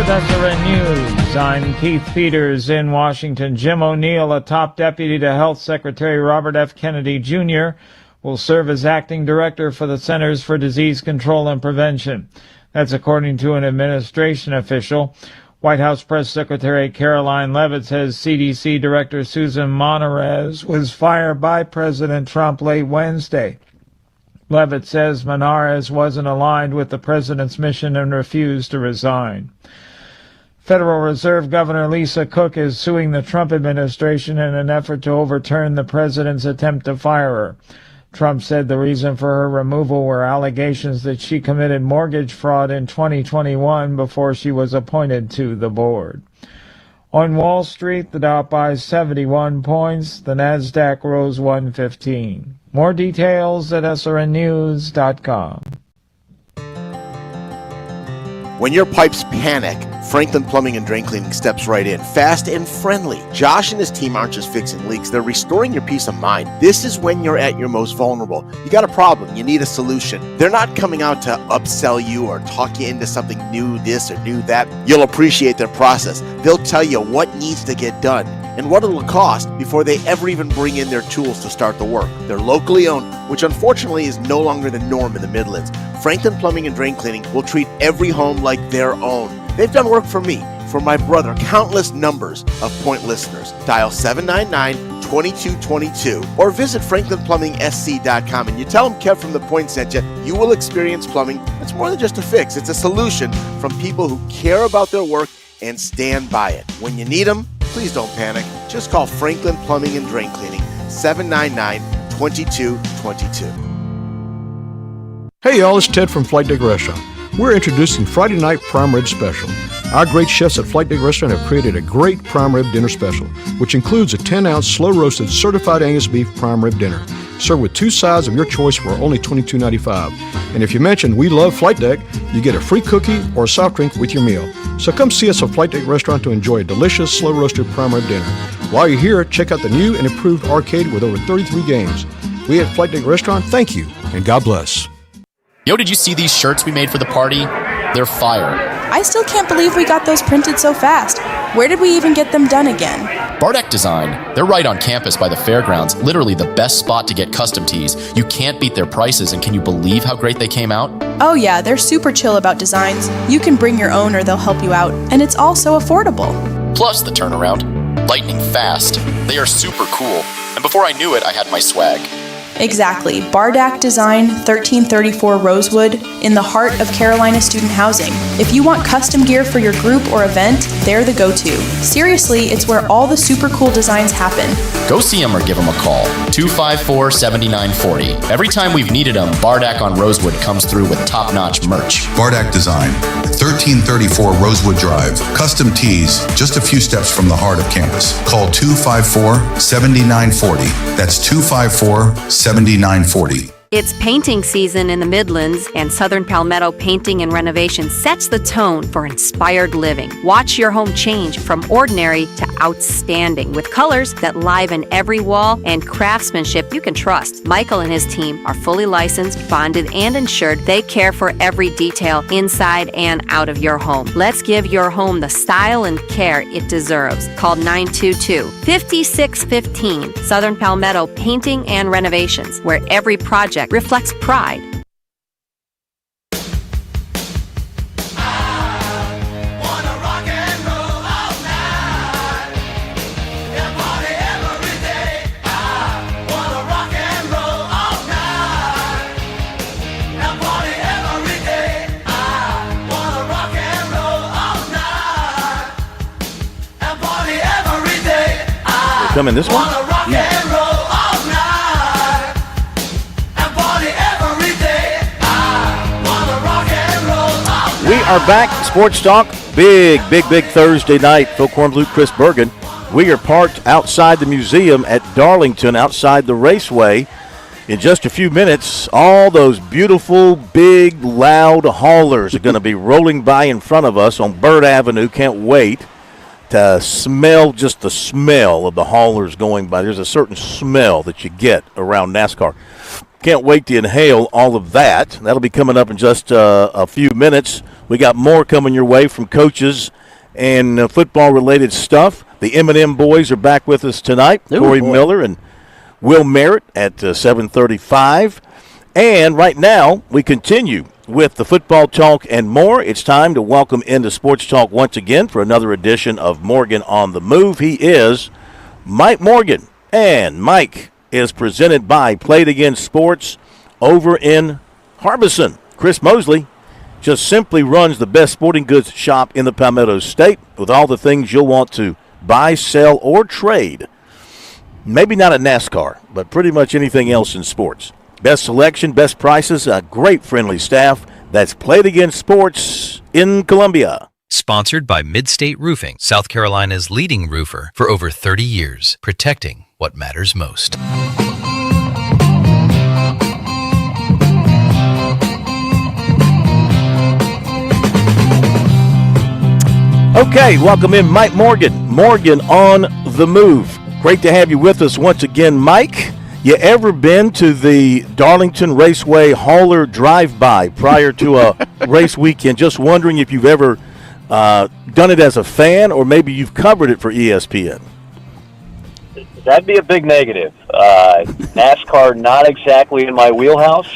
SRN News, I'm Keith Peters in Washington. Jim O'Neill, a top deputy to Health Secretary Robert F. Kennedy Jr., will serve as acting director for the Centers for Disease Control and Prevention. That's according to an administration official. White House Press Secretary Caroline Leavitt says CDC Director Susan Monarez was fired by President Trump late Wednesday. Leavitt says Monarez wasn't aligned with the president's mission and refused to resign. Federal Reserve Governor Lisa Cook is suing the Trump administration in an effort to overturn the president's attempt to fire her. Trump said the reason for her removal were allegations that she committed mortgage fraud in 2021 before she was appointed to the board. On Wall Street, the Dow buys 71 points, the Nasdaq rose 115. More details at srnnews.com. When your pipes panic, Franklin Plumbing and Drain Cleaning steps right in, fast and friendly. Josh and his team aren't just fixing leaks, they're restoring your peace of mind. This is when you're at your most vulnerable. You got a problem, you need a solution. They're not coming out to upsell you or talk you into something new this or new that. You'll appreciate their process. They'll tell you what needs to get done and what it'll cost before they ever even bring in their tools to start the work. They're locally owned, which unfortunately is no longer the norm in the Midlands. Franklin Plumbing and Drain Cleaning will treat every home like their own. They've done work for me, for my brother, countless numbers of Point listeners. Dial 799-2222 or visit franklinplumbing.sc.com and you tell them Kev from the Point sent you. You will experience plumbing that's more than just a fix. It's a solution from people who care about their work and stand by it. When you need them, please don't panic. Just call Franklin Plumbing and Drain Cleaning, 799-2222. Hey y'all, it's Ted from Flight Deck Restaurant. We're introducing Friday Night Prime Rib Special. Our great chefs at Flight Deck Restaurant have created a great prime rib dinner special, which includes a 10-ounce slow-roasted certified Angus beef prime rib dinner, served with 2 sides of your choice for only $22.95. And if you mention We Love Flight Deck, you get a free cookie or a soft drink with your meal. So come see us at Flight Deck Restaurant to enjoy a delicious slow-roasted prime rib dinner. While you're here, check out the new and improved arcade with over 33 games. We at Flight Deck Restaurant thank you, and God bless. Yo, did you see these shirts we made for the party? They're fire. I still can't believe we got those printed so fast. Where did we even get them done again? Bardak Design. They're right on campus by the fairgrounds, literally the best spot to get custom tees. You can't beat their prices, and can you believe how great they came out? Oh yeah, they're super chill about designs. You can bring your own or they'll help you out, and it's all so affordable. Plus the turnaround. Lightning fast. They are super cool. And before I knew it, I had my swag. Exactly. Bardak Design, 1334 Rosewood, in the heart of Carolina student housing. If you want custom gear for your group or event, they're the go-to. Seriously, it's where all the super cool designs happen. Go see them or give them a call. 254-7940. Every time we've needed them, Bardak on Rosewood comes through with top-notch merch. Bardak Design, 1334 Rosewood Drive. Custom tees, just a few steps from the heart of campus. Call 254-7940. That's 254-7940. It's painting season in the Midlands, and Southern Palmetto Painting and Renovation sets the tone for inspired living. Watch your home change from ordinary to outstanding with colors that liven every wall and craftsmanship you can trust. Michael and his team are fully licensed, bonded, and insured. They care for every detail inside and out of your home. Let's give your home the style and care it deserves. Call 922-5615. Southern Palmetto Painting and Renovations, where every project reflects pride. Coming this one? Yeah. We are back, Sports Talk, big Thursday night. Phil Kornblut, Chris Bergen. We are parked outside the museum at Darlington, outside the raceway. In just a few minutes, all those beautiful, big, loud haulers are going to be rolling by in front of us on Bird Avenue. Can't wait to smell just the smell of the haulers going by. There's a certain smell that you get around NASCAR. Can't wait to inhale all of that. That'll be coming up in just a few minutes. We got more coming your way from coaches and football-related stuff. The M&M boys are back with us tonight. Corey Miller and Will Merritt at 7:35. And right now, we continue with the football talk and more. It's time to welcome into Sports Talk once again for another edition of Morgan on the Move. He is Mike Morgan. And Mike is presented by Play It Again Sports over in Harbison. Chris Mosley just simply runs the best sporting goods shop in the Palmetto State with all the things you'll want to buy, sell, or trade. Maybe not a NASCAR, but pretty much anything else in sports. Best selection, best prices, a great friendly staff. That's Played Again Sports in Columbia. Sponsored by Midstate Roofing, South Carolina's leading roofer for over 30 years, protecting what matters most. Okay, welcome in Mike Morgan. Morgan on the move. Great to have you with us once again, Mike. You ever been to the Darlington Raceway hauler drive-by prior to a race weekend? Just wondering if you've ever done it as a fan, or maybe you've covered it for ESPN. That'd be a big negative. NASCAR, not exactly in my wheelhouse.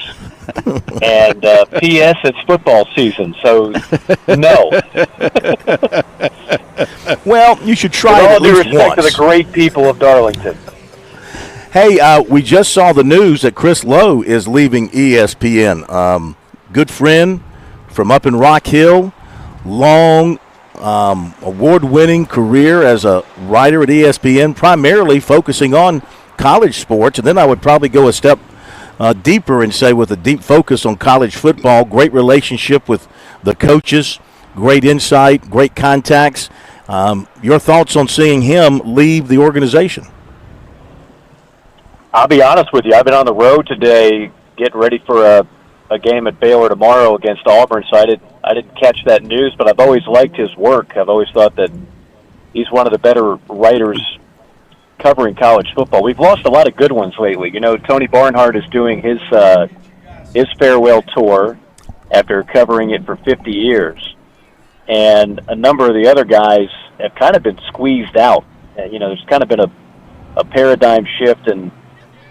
And P.S., it's football season, so no. Well, you should try it at least once. With all due respect to the great people of Darlington. Hey, we just saw the news that Chris Lowe is leaving ESPN. Good friend from up in Rock Hill, long award-winning career as a writer at ESPN, primarily focusing on college sports. And then I would probably go a step deeper and say with a deep focus on college football, great relationship with the coaches, great insight, great contacts. Your thoughts on seeing him leave the organization? I'll be honest with you. I've been on the road today getting ready for a game at Baylor tomorrow against Auburn, so I didn't catch that news, but I've always liked his work. I've always thought that he's one of the better writers covering college football. We've lost a lot of good ones lately. You know, Tony Barnhart is doing his farewell tour after covering it for 50 years, and a number of the other guys have kind of been squeezed out. You know, there's kind of been a paradigm shift in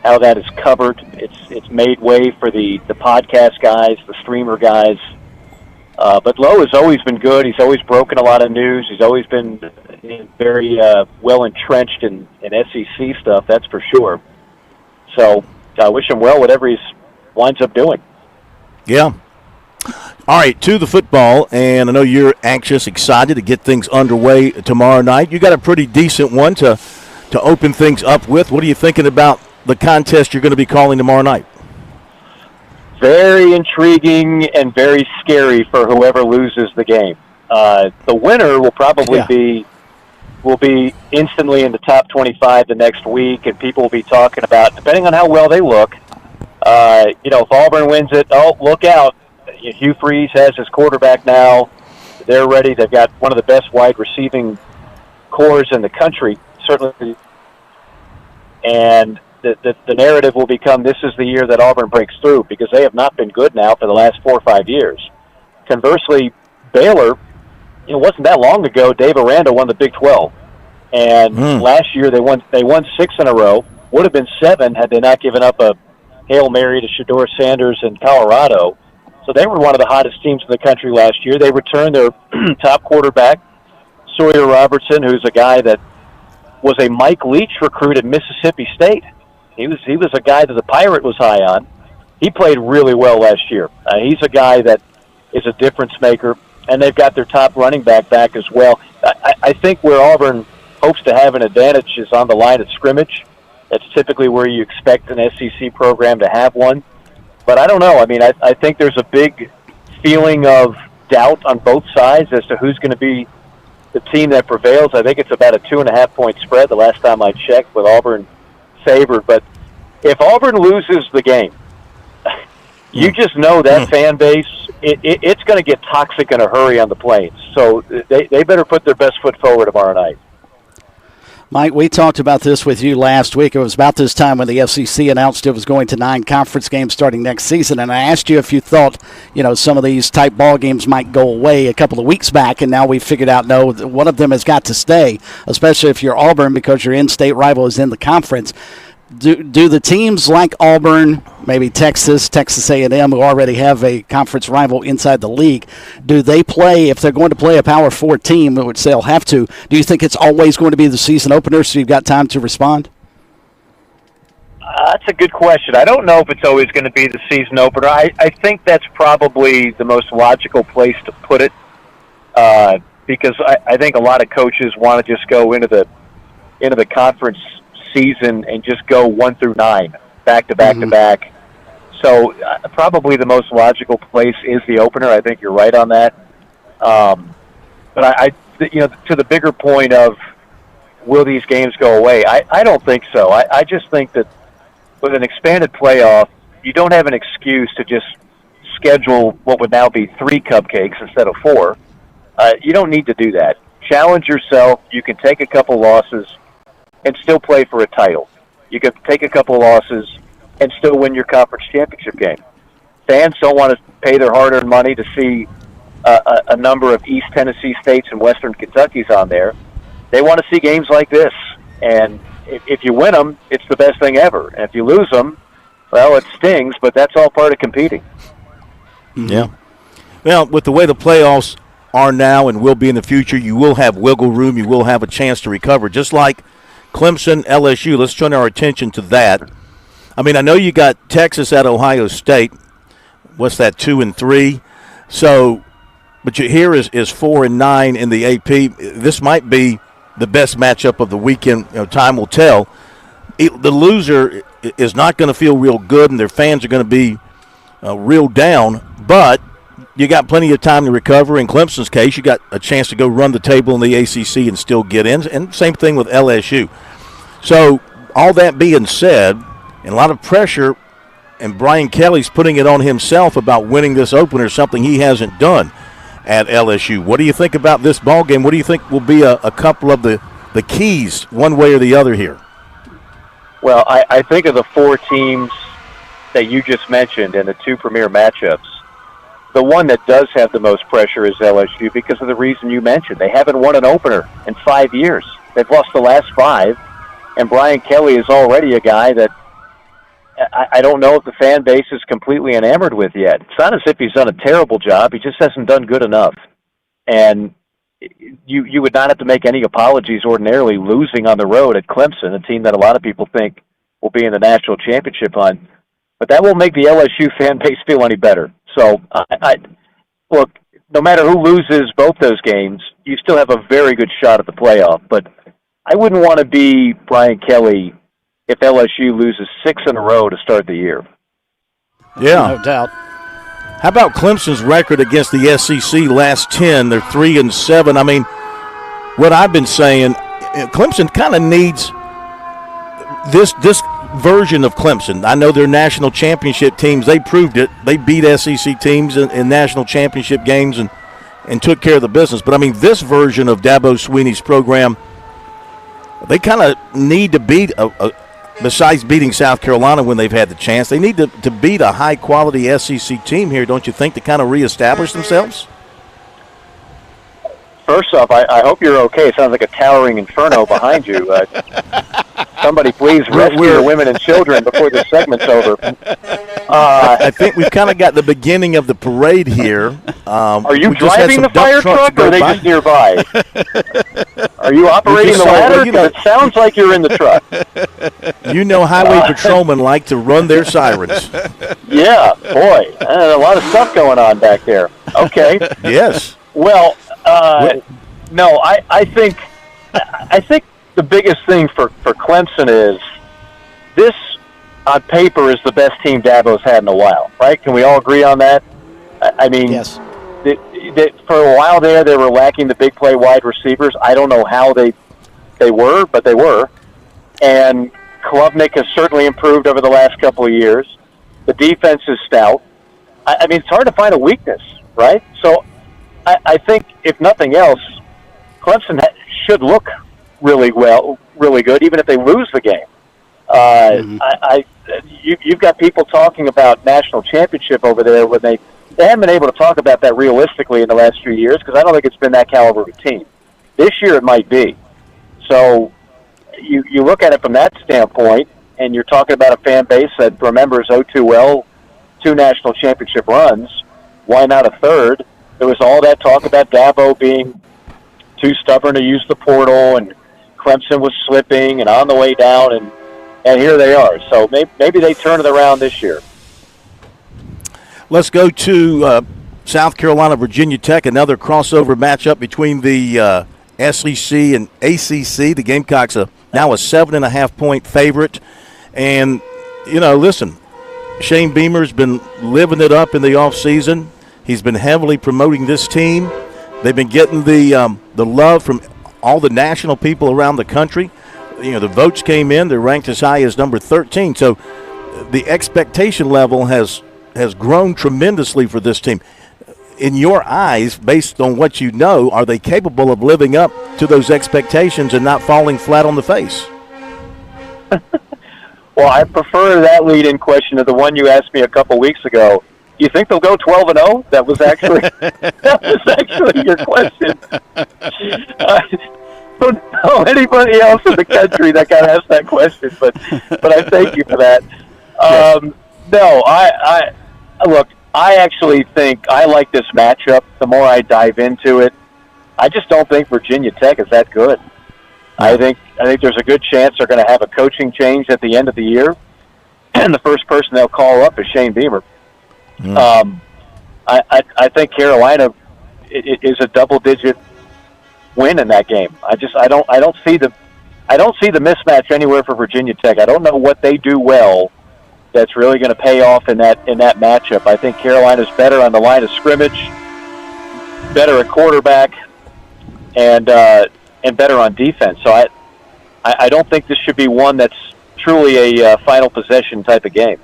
how that is covered. It's made way for the podcast guys, the streamer guys. But Lowe has always been good. He's always broken a lot of news. He's always been very well entrenched in SEC stuff, that's for sure. So I wish him well, whatever he winds up doing. Yeah. All right, to the football, and I know you're anxious, excited to get things underway tomorrow night. You got a pretty decent one to open things up with. What are you thinking about the contest you're going to be calling tomorrow night? Very intriguing and very scary for whoever loses the game. The winner will probably be instantly in the top 25 the next week, and people will be talking about, depending on how well they look, if Auburn wins it, oh, look out. Hugh Freeze has his quarterback now. They're ready. They've got one of the best wide receiving cores in the country, certainly. And the narrative will become, this is the year that Auburn breaks through, because they have not been good now for the last 4 or 5 years. Conversely, Baylor, it wasn't that long ago, Dave Aranda won the Big 12. And last year they won 6 in a row. Would have been 7 had they not given up a Hail Mary to Shedeur Sanders in Colorado. So they were one of the hottest teams in the country last year. They returned their top quarterback, Sawyer Robertson, who's a guy that was a Mike Leach recruit at Mississippi State. He was a guy that the Pirate was high on. He played really well last year. He's a guy that is a difference maker, and they've got their top running back as well. I think where Auburn hopes to have an advantage is on the line of scrimmage. That's typically where you expect an SEC program to have one. But I don't know. I mean, I think there's a big feeling of doubt on both sides as to who's going to be the team that prevails. I think it's about a 2.5-point spread the last time I checked, with Auburn favored. But if Auburn loses the game, you just know that fan base, it's going to get toxic in a hurry on the Plains. So they better put their best foot forward tomorrow night. Mike, we talked about this with you last week. It was about this time when the FCC announced it was going to 9 conference games starting next season, and I asked you if you thought, some of these type ball games might go away a couple of weeks back, and now we figured out, no, one of them has got to stay, especially if you're Auburn, because your in-state rival is in the conference. Do the teams like Auburn, maybe Texas A&M, who already have a conference rival inside the league, do they play, if they're going to play a Power 4 team, which they'll have to, do you think it's always going to be the season opener so you've got time to respond? That's a good question. I don't know if it's always going to be the season opener. I think that's probably the most logical place to put it, because I think a lot of coaches want to just go into the conference season and just go 1 through 9, back to back to back. So probably the most logical place is the opener. I think you're right on that. But to the bigger point of will these games go away? I don't think so. I just think that with an expanded playoff, you don't have an excuse to just schedule what would now be 3 cupcakes instead of 4. You don't need to do that. Challenge yourself. You can take a couple losses and still play for a title. You can take a couple losses and still win your conference championship game. Fans don't want to pay their hard-earned money to see a number of East Tennessee States and Western Kentucky's on there. They want to see games like this. And if you win them, it's the best thing ever. And if you lose them, well, it stings, but that's all part of competing. Yeah. Well, with the way the playoffs are now and will be in the future, you will have wiggle room. You will have a chance to recover, just like Clemson, LSU. Let's turn our attention to that. I mean, I know you got Texas at Ohio State. What's that, 2-3? So, but here is 4 and 9 in the AP. This might be the best matchup of the weekend. Time will tell. The loser is not going to feel real good, and their fans are going to be real down. But you got plenty of time to recover. In Clemson's case, you got a chance to go run the table in the ACC and still get in. And same thing with LSU. So all that being said, and a lot of pressure, and Brian Kelly's putting it on himself about winning this opener, something he hasn't done at LSU. What do you think about this ball game? What do you think will be a couple of the keys one way or the other here? Well, I think of the 4 teams that you just mentioned and the 2 premier matchups. The one that does have the most pressure is LSU because of the reason you mentioned. They haven't won an opener in 5 years. They've lost the last 5, and Brian Kelly is already a guy that I don't know if the fan base is completely enamored with yet. It's not as if he's done a terrible job. He just hasn't done good enough. And you would not have to make any apologies ordinarily losing on the road at Clemson, a team that a lot of people think will be in the national championship hunt. But that won't make the LSU fan base feel any better. So, look, no matter who loses both those games, you still have a very good shot at the playoff. But I wouldn't want to be Brian Kelly if LSU loses 6 in a row to start the year. Yeah. No doubt. How about Clemson's record against the SEC last 10? They're 3-7. I mean, what I've been saying, Clemson kind of needs this version of Clemson. I know they're national championship teams. They proved it. They beat SEC teams in national championship games and took care of the business. But, I mean, this version of Dabo Swinney's program, they kind of need to beat besides beating South Carolina when they've had the chance, they need to beat a high-quality SEC team here, don't you think, to kind of reestablish themselves? First off, I hope you're okay. It sounds like a towering inferno behind you. Somebody please rescue your women and children before this segment's over. I think we've kind of got the beginning of the parade here. Are you driving the fire truck, or are they just nearby? Are you operating the ladder? Because it sounds like you're in the truck. You know highway patrolmen like to run their sirens. Yeah, boy. A lot of stuff going on back there. Okay. Yes. Well, no, I think the biggest thing for Clemson is this, on paper, is the best team Dabo's had in a while, right? Can we all agree on that? I mean, yes. For a while there, they were lacking the big play wide receivers. I don't know how they were, but they were. And Klubnik has certainly improved over the last couple of years. The defense is stout. I mean, it's hard to find a weakness, right? So I think, if nothing else, Clemson should look really good, even if they lose the game. You've got people talking about national championship over there when they haven't been able to talk about that realistically in the last few years because I don't think it's been that caliber of a team. This year it might be. So you look at it from that standpoint, and you're talking about a fan base that remembers too well 2 national championship runs. Why not a third? There was all that talk about Dabo being too stubborn to use the portal, and Clemson was slipping and on the way down, and and here they are. So maybe they turn it around this year. Let's go to South Carolina, Virginia Tech, another crossover matchup between the SEC and ACC. The Gamecocks are now a 7.5-point favorite. And, listen, Shane Beamer's been living it up in the offseason. He's been heavily promoting this team. They've been getting the love from all the national people around the country. The votes came in. They're ranked as high as number 13. So the expectation level has grown tremendously for this team. In your eyes, based on what you know, are they capable of living up to those expectations and not falling flat on the face? Well, I prefer that lead-in question to the one you asked me a couple weeks ago. You think they'll go 12-0? That was actually your question. I don't know anybody else in the country that got asked that question, but I thank you for that. No, I look. I actually think I like this matchup. The more I dive into it, I just don't think Virginia Tech is that good. I think there's a good chance they're going to have a coaching change at the end of the year, and the first person they'll call up is Shane Beamer. I think Carolina is a double-digit win in that game. I don't see the mismatch anywhere for Virginia Tech. I don't know what they do well that's really going to pay off in that matchup. I think Carolina's better on the line of scrimmage, better at quarterback, and better on defense. So I don't think this should be one that's truly a final possession type of game.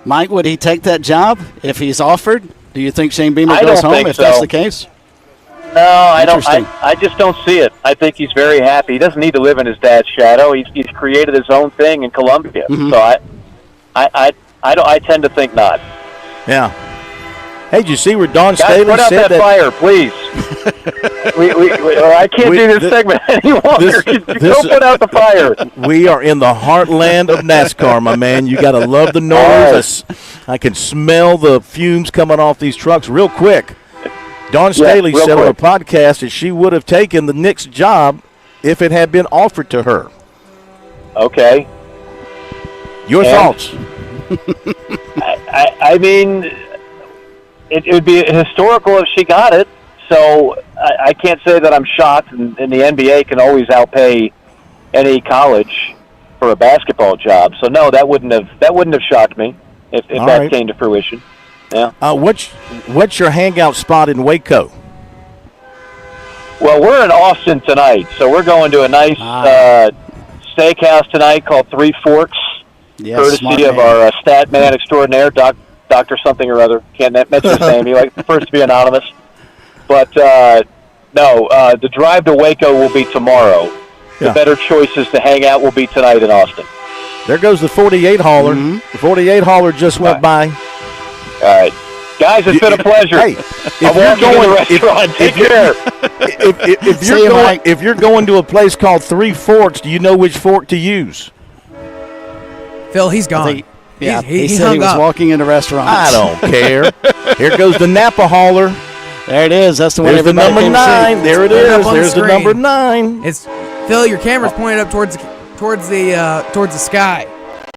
Mike, would he take that job if he's offered? Do you think Shane Beamer goes home if that's the case? No, I don't. I just don't see it. I think he's very happy. He doesn't need to live in his dad's shadow. He's created his own thing in Columbia. Mm-hmm. So I tend to think not. Yeah. Hey, did you see where Dawn Guys, Staley put out said that fire, please? I can't do this segment any longer. Go put out the fire. We are in the heartland of NASCAR, my man. You got to love the noise. I can smell the fumes coming off these trucks real quick. Dawn Staley said on a podcast that she would have taken the Knicks job if it had been offered to her. Okay. Your thoughts? I mean, it would be historical if she got it. So I can't say that I'm shocked, and the NBA can always outpay any college for a basketball job. So no, that wouldn't have shocked me if that came to fruition. Yeah. What's your hangout spot in Waco? Well, we're in Austin tonight, so we're going to a nice steakhouse tonight called Three Forks, courtesy of our stat man extraordinaire, Dr. something or other. Can't mention his name. He prefers to be anonymous. But the drive to Waco will be tomorrow. Yeah. The better choices to hang out will be tonight in Austin. There goes the 48 hauler. Mm-hmm. The 48 hauler just went by. All right. Guys, it's been a pleasure. Hey, Take care. If you're going to a place called Three Forks, do you know which fork to use? Phil, he's gone. He said he was walking into restaurants. I don't care. Here goes the Napa hauler. There it is. That's the one. There's the number 9. There it is. There's the number 9. It's Phil. Your camera's pointed up towards the sky.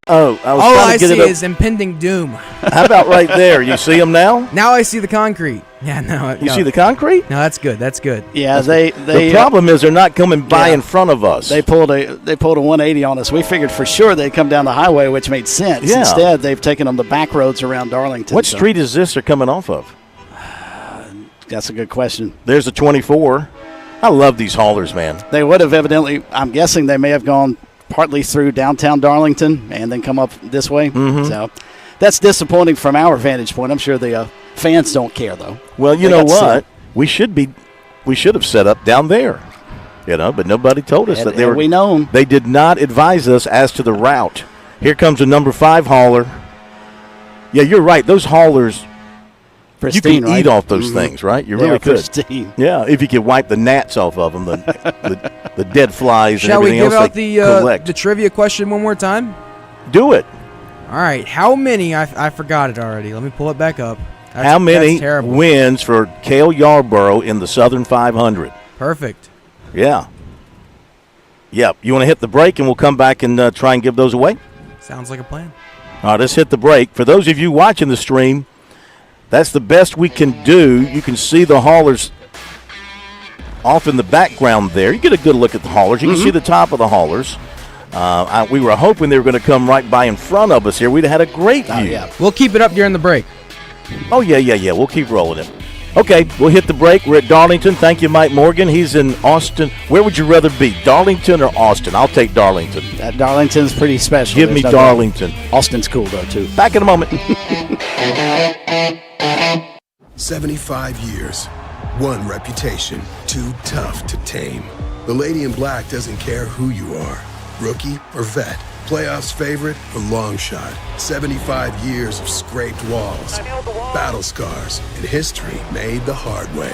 Oh, all I see is impending doom. How about right there? You see them now? Now I see the concrete. Yeah, no. You see the concrete? No, that's good. That's good. Yeah, the problem is they're not coming by in front of us. They pulled a 180 on us. We figured for sure they'd come down the highway, which made sense. Yeah. Instead, they've taken them the back roads around Darlington. What street is this they're coming off of? That's a good question. There's a 24. I love these haulers, man. They would have evidently, I'm guessing they may have gone partly through downtown Darlington and then come up this way. Mm-hmm. So that's disappointing from our vantage point. I'm sure the fans don't care, though. Well, you know what? We should have set up down there, but nobody told us that they were. We know them. They did not advise us as to the route. Here comes a number 5 hauler. Yeah, you're right. Those haulers, pristine, you can eat off those things, right? You really could. Pristine. Yeah, if you could wipe the gnats off of them, the dead flies Shall and everything else. Shall we give out the trivia question one more time? Do it. All right. How many? I forgot it already. Let me pull it back up. How many wins for Cale Yarborough in the Southern 500? Perfect. Yeah. Yeah. You want to hit the break, and we'll come back and try and give those away? Sounds like a plan. All right, let's hit the break. For those of you watching the stream, that's the best we can do. You can see the haulers off in the background there. You get a good look at the haulers. You can see the top of the haulers. We were hoping they were going to come right by in front of us here. We'd have had a great view. Yeah. We'll keep it up during the break. Oh, yeah. We'll keep rolling it. Okay, we'll hit the break. We're at Darlington. Thank you, Mike Morgan. He's in Austin. Where would you rather be, Darlington or Austin? I'll take Darlington. Darlington's pretty special. Give me Darlington. Austin's cool, though, too. Back in a moment. 75 years. One reputation. Too tough to tame. The Lady in Black doesn't care who you are. Rookie or vet. Playoffs favorite or long shot. 75 years of scraped walls, battle scars, and history made the hard way.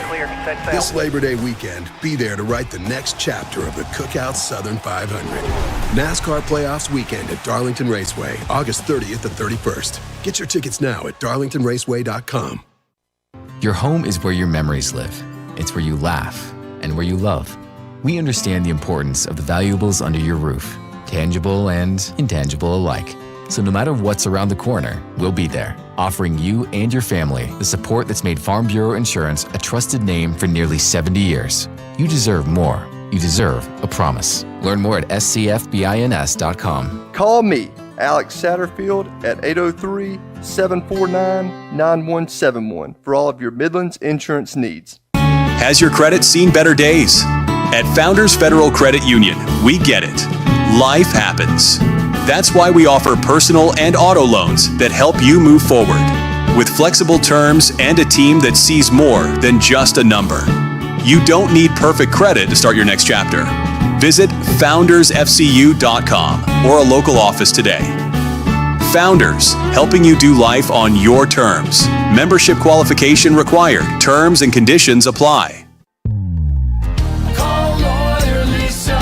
This Labor Day weekend, be there to write the next chapter of the Cookout Southern 500. NASCAR Playoffs weekend at Darlington Raceway, August 30th and 31st. Get your tickets now at darlingtonraceway.com. Your home is where your memories live. It's where you laugh and where you love. We understand the importance of the valuables under your roof, tangible and intangible alike. So no matter what's around the corner, we'll be there, offering you and your family the support that's made Farm Bureau Insurance a trusted name for nearly 70 years. You deserve more. You deserve a promise. Learn more at scfbins.com. Call me, Alex Satterfield, at 803-749-9171 for all of your Midlands insurance needs. Has your credit seen better days? At Founders Federal Credit Union, we get it. Life happens. That's why we offer personal and auto loans that help you move forward. With flexible terms and a team that sees more than just a number. You don't need perfect credit to start your next chapter. Visit foundersfcu.com or a local office today. Founders, helping you do life on your terms. Membership qualification required. Terms and conditions apply. Call Lawyer Lisa.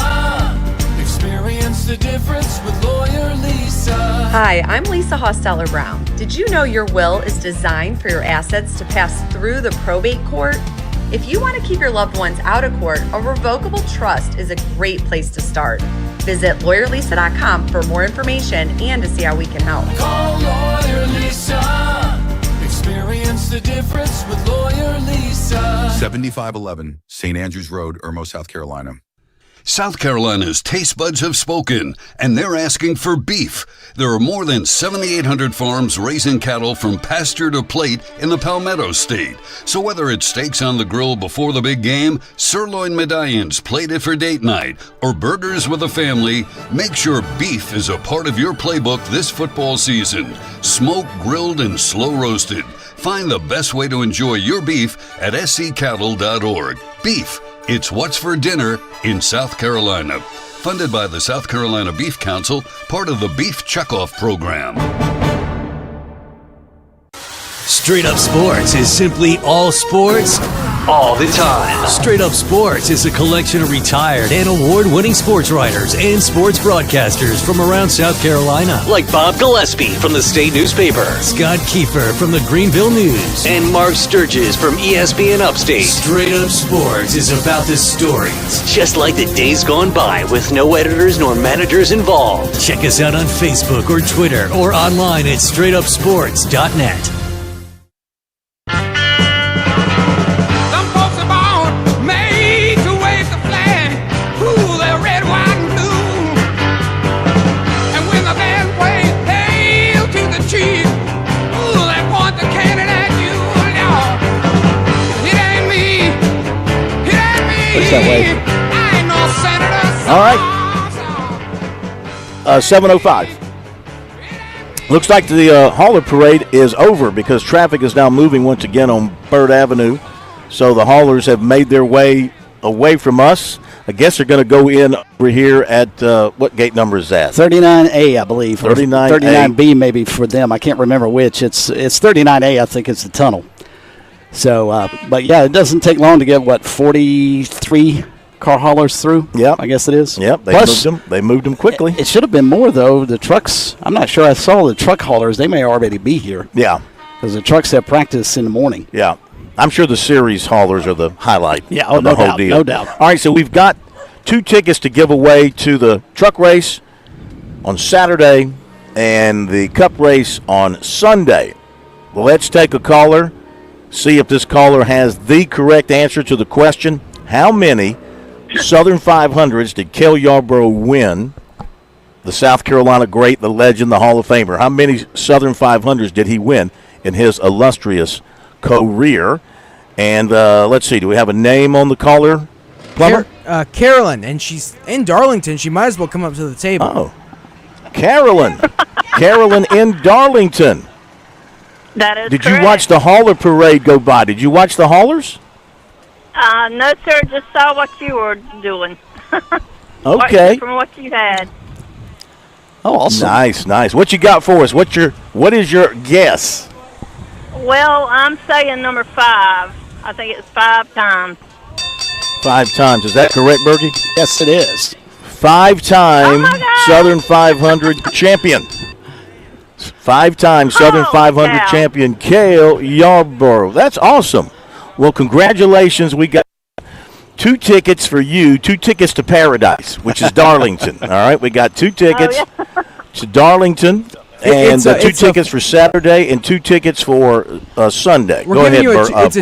Experience the difference with Lawyer Lisa. Hi, I'm Lisa Hosteller Brown. Did you know your will is designed for your assets to pass through the probate court? If you want to keep your loved ones out of court, a revocable trust is a great place to start. Visit lawyerlisa.com for more information and to see how we can help. Call Lawyer Lisa. Experience the difference with Lawyer Lisa. 7511 St. Andrews Road, Irmo, South Carolina. South Carolina's taste buds have spoken, and they're asking for beef. There are more than 7,800 farms raising cattle from pasture to plate in the Palmetto State. So whether it's steaks on the grill before the big game, sirloin medallions plated for date night, or burgers with a family, make sure beef is a part of your playbook this football season. Smoked, grilled, and slow roasted. Find the best way to enjoy your beef at scattle.org. Beef. It's what's for dinner in South Carolina. Funded by the South Carolina Beef Council, part of the Beef Checkoff program. Straight Up Sports is simply all sports, all the time. Straight Up Sports is a collection of retired and award-winning sports writers and sports broadcasters from around South Carolina. Like Bob Gillespie from the State Newspaper, Scott Kiefer from the Greenville News, and Mark Sturgis from ESPN Upstate. Straight Up Sports is about the stories, just like the days gone by with no editors nor managers involved. Check us out on Facebook or Twitter or online at straightupsports.net. That way. All right. 7:05. Looks like the hauler parade is over because traffic is now moving once again on Bird Avenue. So the haulers have made their way away from us. I guess they're going to go in over here at what gate number is that? 39A, I believe. 39A. 39B maybe for them. I can't remember which. It's 39A, I think, is the tunnel. So, but yeah, it doesn't take long to get, 43 car haulers through? Yeah. I guess it is. Yep, they moved them quickly. It should have been more, though. The trucks, I'm not sure I saw the truck haulers. They may already be here. Yeah. Because the trucks have practice in the morning. Yeah. I'm sure the series haulers are the highlight. Yeah, of the no whole doubt, deal. no doubt. All right, so we've got 2 tickets to give away to the truck race on Saturday and the cup race on Sunday. Well, let's take a caller, see if this caller has the correct answer to the question. How many Southern 500s did Cale Yarborough win? The South Carolina great, the legend, the Hall of Famer. How many Southern 500s did he win in his illustrious career? And let's see, do we have a name on the caller? Plumber? Carolyn, and she's in Darlington. She might as well come up to the table. Oh, Carolyn. Carolyn in Darlington. That is Did correct. you watch the Hauler parade go by? Did you watch the Haulers? No, sir. Just saw what you were doing. Okay. From what you had. Oh, awesome. Nice. What you got for us? What is your guess? Well, I'm saying number 5. I think it's 5 times. 5 times. Is that correct, Bergie? Yes, it is. 5-time Southern 500 champion. 5-time Southern 500 champion, Cale Yarborough. That's awesome. Well, congratulations. We got 2 tickets for you, 2 tickets to Paradise, which is Darlington. All right, we got 2 tickets to Darlington. And 2 tickets for Saturday and 2 tickets for Sunday. Go ahead, it's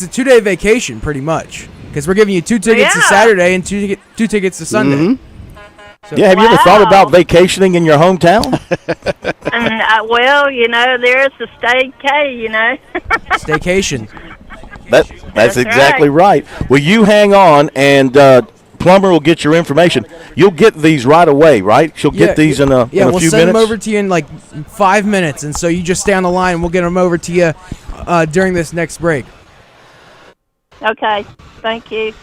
a 2-day vacation, pretty much, because we're giving you 2 tickets to Saturday and 2 tickets to Sunday. Mm-hmm. So, have you ever thought about vacationing in your hometown? Well, there's the staycation, Staycation. That's exactly right. Well, you hang on, and Plumber will get your information. You'll get these right away, right? She'll get these in a few minutes? Yeah, we'll send them over to you in like 5 minutes, and so you just stay on the line, and we'll get them over to you during this next break. Okay. Thank you.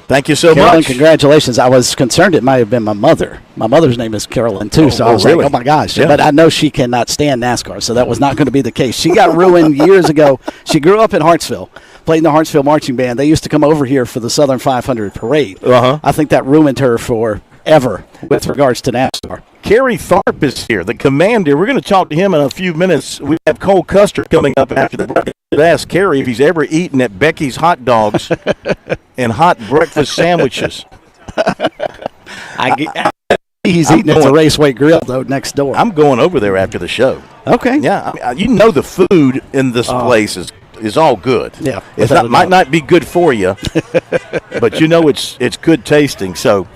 Thank you so Carolyn, much. Congratulations. I was concerned it might have been my mother. My mother's name is Carolyn, too, so I was like, oh, my gosh. Yeah. But I know she cannot stand NASCAR, so that was not going to be the case. She got ruined years ago. She grew up in Hartsville, played in the Hartsville Marching Band. They used to come over here for the Southern 500 parade. I think that ruined her forever with regards to NASCAR. Kerry Tharp is here, the commander. We're going to talk to him in a few minutes. We have Cole Custer coming up after the break. Ask Kerry if he's ever eaten at Becky's Hot Dogs and hot breakfast sandwiches. He's eating at the Raceway Grill, though, next door. I'm going over there after the show. Okay. Yeah, the food in this place is all good. Yeah. It might not be good for you, but it's good tasting. So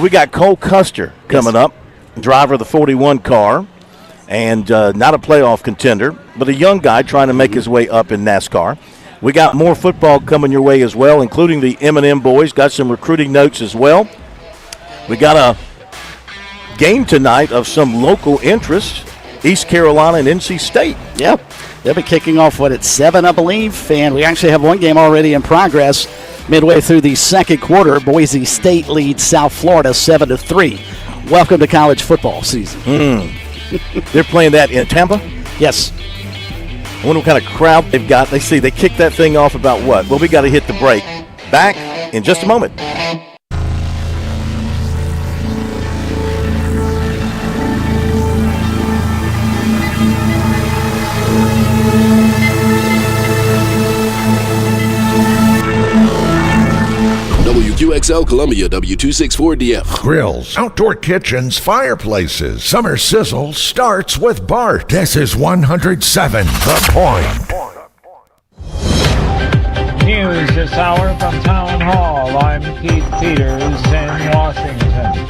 we got Cole Custer coming up, driver of the 41 car. And not a playoff contender, but a young guy trying to make his way up in NASCAR. We got more football coming your way as well, including the M&M boys. Got some recruiting notes as well. We got a game tonight of some local interest, East Carolina and NC State. Yep. They'll be kicking off, at 7, I believe. And we actually have one game already in progress midway through the second quarter. Boise State leads South Florida 7-3. Welcome to college football season. They're playing that in Tampa? Yes. I wonder what kind of crowd they've got. They kick that thing off about what? Well, we got to hit the break. Back in just a moment. WQXL Columbia, W264DF. Grills, outdoor kitchens, fireplaces. Summer sizzle starts with Bart. This is 107 The Point. News this hour from Town Hall. I'm Keith Peters in Washington.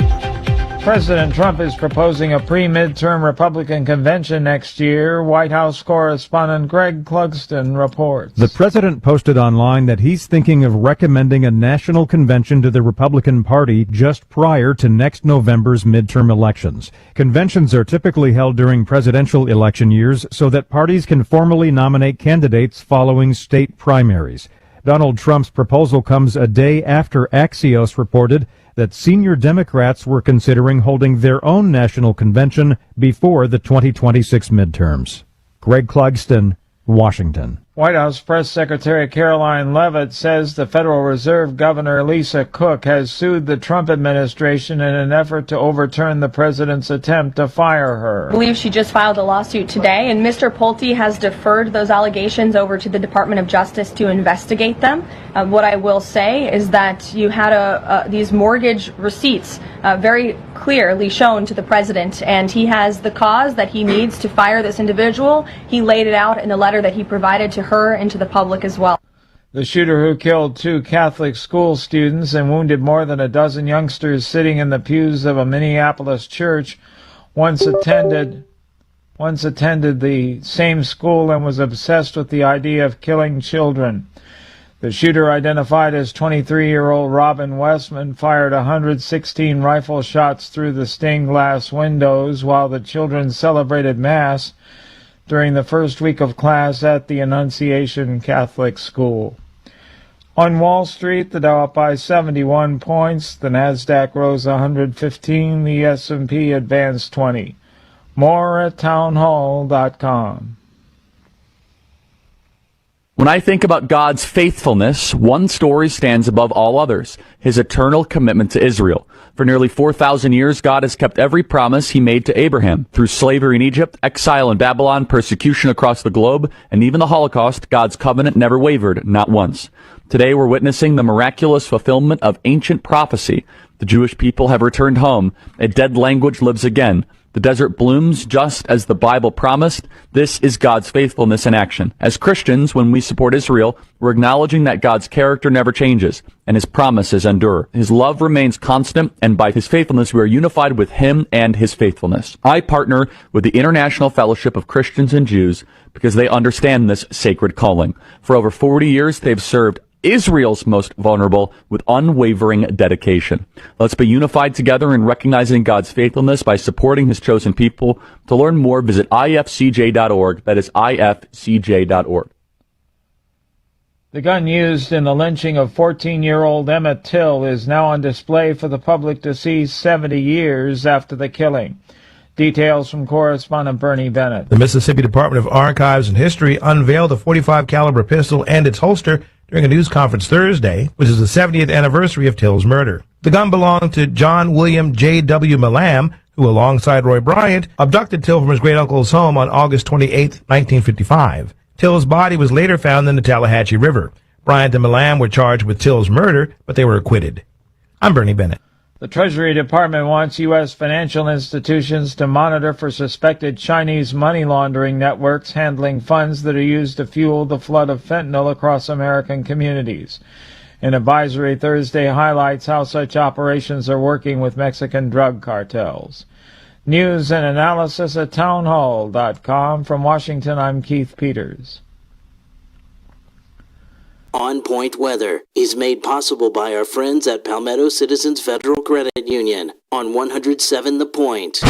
President Trump is proposing a pre-midterm Republican convention next year. White House correspondent Greg Clugston reports. The president posted online that he's thinking of recommending a national convention to the Republican Party just prior to next November's midterm elections. Conventions are typically held during presidential election years so that parties can formally nominate candidates following state primaries. Donald Trump's proposal comes a day after Axios reported that senior Democrats were considering holding their own national convention before the 2026 midterms. Greg Clugston, Washington. White House Press Secretary Caroline Leavitt says the Federal Reserve Governor Lisa Cook has sued the Trump administration in an effort to overturn the president's attempt to fire her. I believe she just filed a lawsuit today, and Mr. Pulte has deferred those allegations over to the Department of Justice to investigate them. What I will say is that you had these mortgage receipts very clearly shown to the president, and he has the cause that he needs to fire this individual. He laid it out in the letter that he provided to her and to the public as well. The shooter who killed 2 Catholic school students and wounded more than a dozen youngsters sitting in the pews of a Minneapolis church once attended the same school and was obsessed with the idea of killing children. The shooter, identified as 23-year-old Robin Westman, fired 116 rifle shots through the stained glass windows while the children celebrated Mass during the first week of class at the Annunciation Catholic School. On Wall Street, the Dow up by 71 points, the Nasdaq rose 115, the S&P advanced 20. More at townhall.com. When I think about God's faithfulness, one story stands above all others: his eternal commitment to Israel. For nearly 4,000 years, God has kept every promise he made to Abraham. Through slavery in Egypt, exile in Babylon, persecution across the globe, and even the Holocaust, God's covenant never wavered, not once. Today, we're witnessing the miraculous fulfillment of ancient prophecy. The Jewish people have returned home. A dead language lives again. The desert blooms just as the Bible promised. This is God's faithfulness in action. As Christians, when we support Israel, we're acknowledging that God's character never changes and his promises endure. His love remains constant, and by his faithfulness, we are unified with him and his faithfulness. I partner with the International Fellowship of Christians and Jews because they understand this sacred calling. For over 40 years, they've served Israel's most vulnerable with unwavering dedication. Let's be unified together in recognizing God's faithfulness by supporting his chosen people. To learn more, visit ifcj.org. That is ifcj.org. The gun used in the lynching of 14-year-old Emmett Till is now on display for the public to see 70 years after the killing. Details from correspondent Bernie Bennett. The Mississippi Department of Archives and History unveiled a .45 caliber pistol and its holster during a news conference Thursday, which is the 70th anniversary of Till's murder. The gun belonged to John William J.W. Milam, who, alongside Roy Bryant, abducted Till from his great-uncle's home on August 28, 1955. Till's body was later found in the Tallahatchie River. Bryant and Milam were charged with Till's murder, but they were acquitted. I'm Bernie Bennett. The Treasury Department wants U.S. financial institutions to monitor for suspected Chinese money laundering networks handling funds that are used to fuel the flood of fentanyl across American communities. An advisory Thursday highlights how such operations are working with Mexican drug cartels. News and analysis at townhall.com. From Washington, I'm Keith Peters. On Point Weather is made possible by our friends at Palmetto Citizens Federal Credit Union on 107 The Point.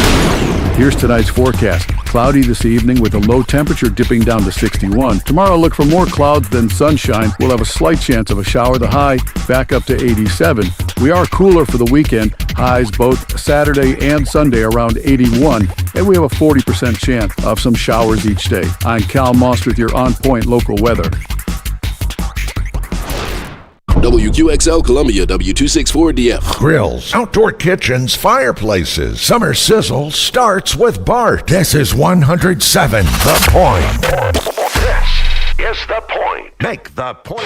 Here's tonight's forecast. Cloudy this evening with a low temperature dipping down to 61. Tomorrow, look for more clouds than sunshine. We'll have a slight chance of a shower. The high back up to 87. We are cooler for the weekend. Highs both Saturday and Sunday around 81. And we have a 40% chance of some showers each day. I'm Cal Moss with your On Point local weather. WQXL Columbia, W264DF. Grills, outdoor kitchens, fireplaces. Summer sizzle starts with Bart. This is 107 The Point. This is The Point. Make the point.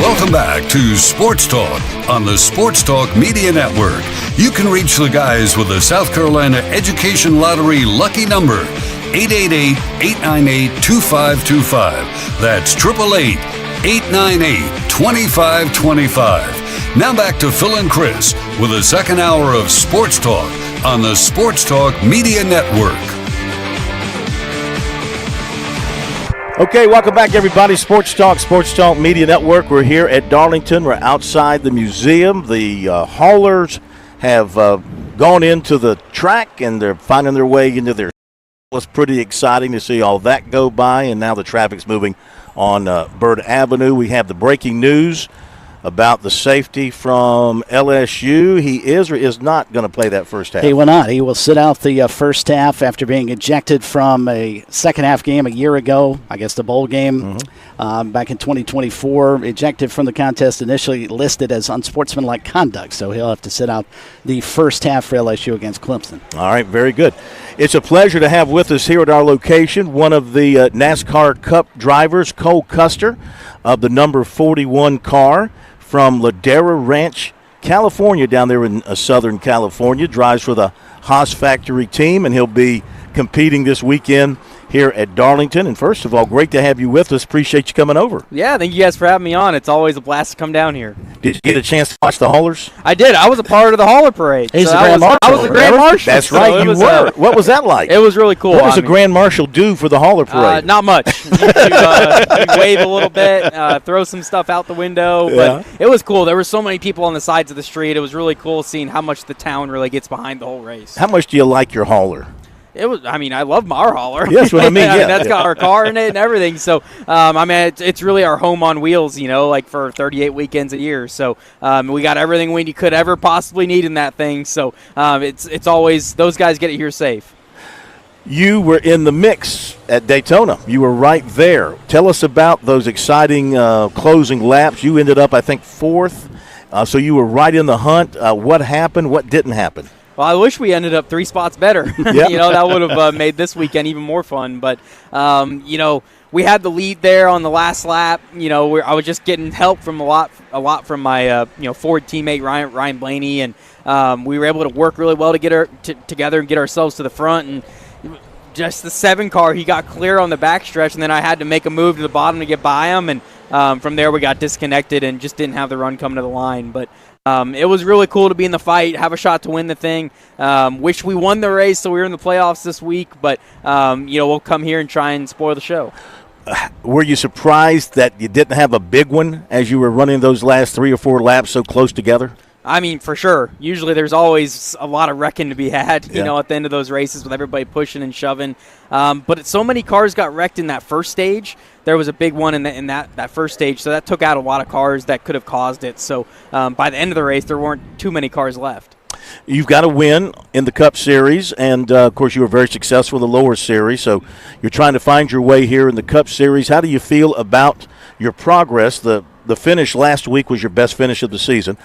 Welcome back to Sports Talk on the Sports Talk Media Network. You can reach the guys with the South Carolina Education Lottery lucky number, 888-898-2525. That's 888-898-2525. Now back to Phil and Chris with the second hour of Sports Talk on the Sports Talk Media Network. Okay, welcome back, everybody. Sports Talk Media Network. We're here at Darlington. We're outside the museum. The haulers have gone into the track, and they're finding their way into their. It's pretty exciting to see all that go by, and now the traffic's moving on Bird Avenue. We have the breaking news about the safety from LSU. He is or is not going to play that first half? He will not. He will sit out the first half after being ejected from a second-half game a year ago, I guess the bowl game back in 2024. Ejected from the contest, initially listed as unsportsmanlike conduct, so he'll have to sit out the first half for LSU against Clemson. All right, very good. It's a pleasure to have with us here at our location one of the NASCAR Cup drivers, Cole Custer, of the number 41 car from Ladera Ranch, California, down there in Southern California. Drives for the Haas Factory team, and he'll be competing this weekend here at Darlington. And first of all, great to have you with us. Appreciate you coming over. Yeah, thank you guys for having me on. It's always a blast to come down here. Did you get a chance to watch the haulers? I did. I was a part of the hauler parade. He's the Grand Marshal. I was the Grand Marshal. That's right, So you were. What was that like? It was really cool. What does a Grand Marshal do for the hauler parade? Not much. You wave a little bit, throw some stuff out the window. But it was cool. There were so many people on the sides of the street. It was really cool seeing how much the town really gets behind the whole race. How much do you like your hauler? It was. I mean, I love our hauler. Yes, what I mean. Yeah, that's got our car in it and everything. So, I mean, it's really our home on wheels. You know, like for 38 weekends a year. So, we got everything we could ever possibly need in that thing. So, it's always those guys get it here safe. You were in the mix at Daytona. You were right there. Tell us about those exciting closing laps. You ended up, I think, fourth. So you were right in the hunt. What happened? What didn't happen? Well, I wish we ended up 3 spots better. Yep. You know, that would have made this weekend even more fun. But, you know, we had the lead there on the last lap. You know, I was just getting help from a lot from my, Ford teammate Ryan Blaney. And we were able to work really well to get together and get ourselves to the front. And just the 7 car, he got clear on the backstretch. And then I had to make a move to the bottom to get by him. And from there we got disconnected and just didn't have the run coming to the line. But it was really cool to be in the fight, have a shot to win the thing. Wish we won the race so we were in the playoffs this week, but we'll come here and try and spoil the show. Were you surprised that you didn't have a big one as you were running those last 3 or 4 laps so close together? I mean, for sure. Usually there's always a lot of wrecking to be had, you know, at the end of those races with everybody pushing and shoving. But so many cars got wrecked in that first stage. There was a big one in that first stage, so that took out a lot of cars that could have caused it. So by the end of the race, there weren't too many cars left. You've got a win in the Cup Series, and, of course, you were very successful in the lower series. So you're trying to find your way here in the Cup Series. How do you feel about your progress? The finish last week was your best finish of the season.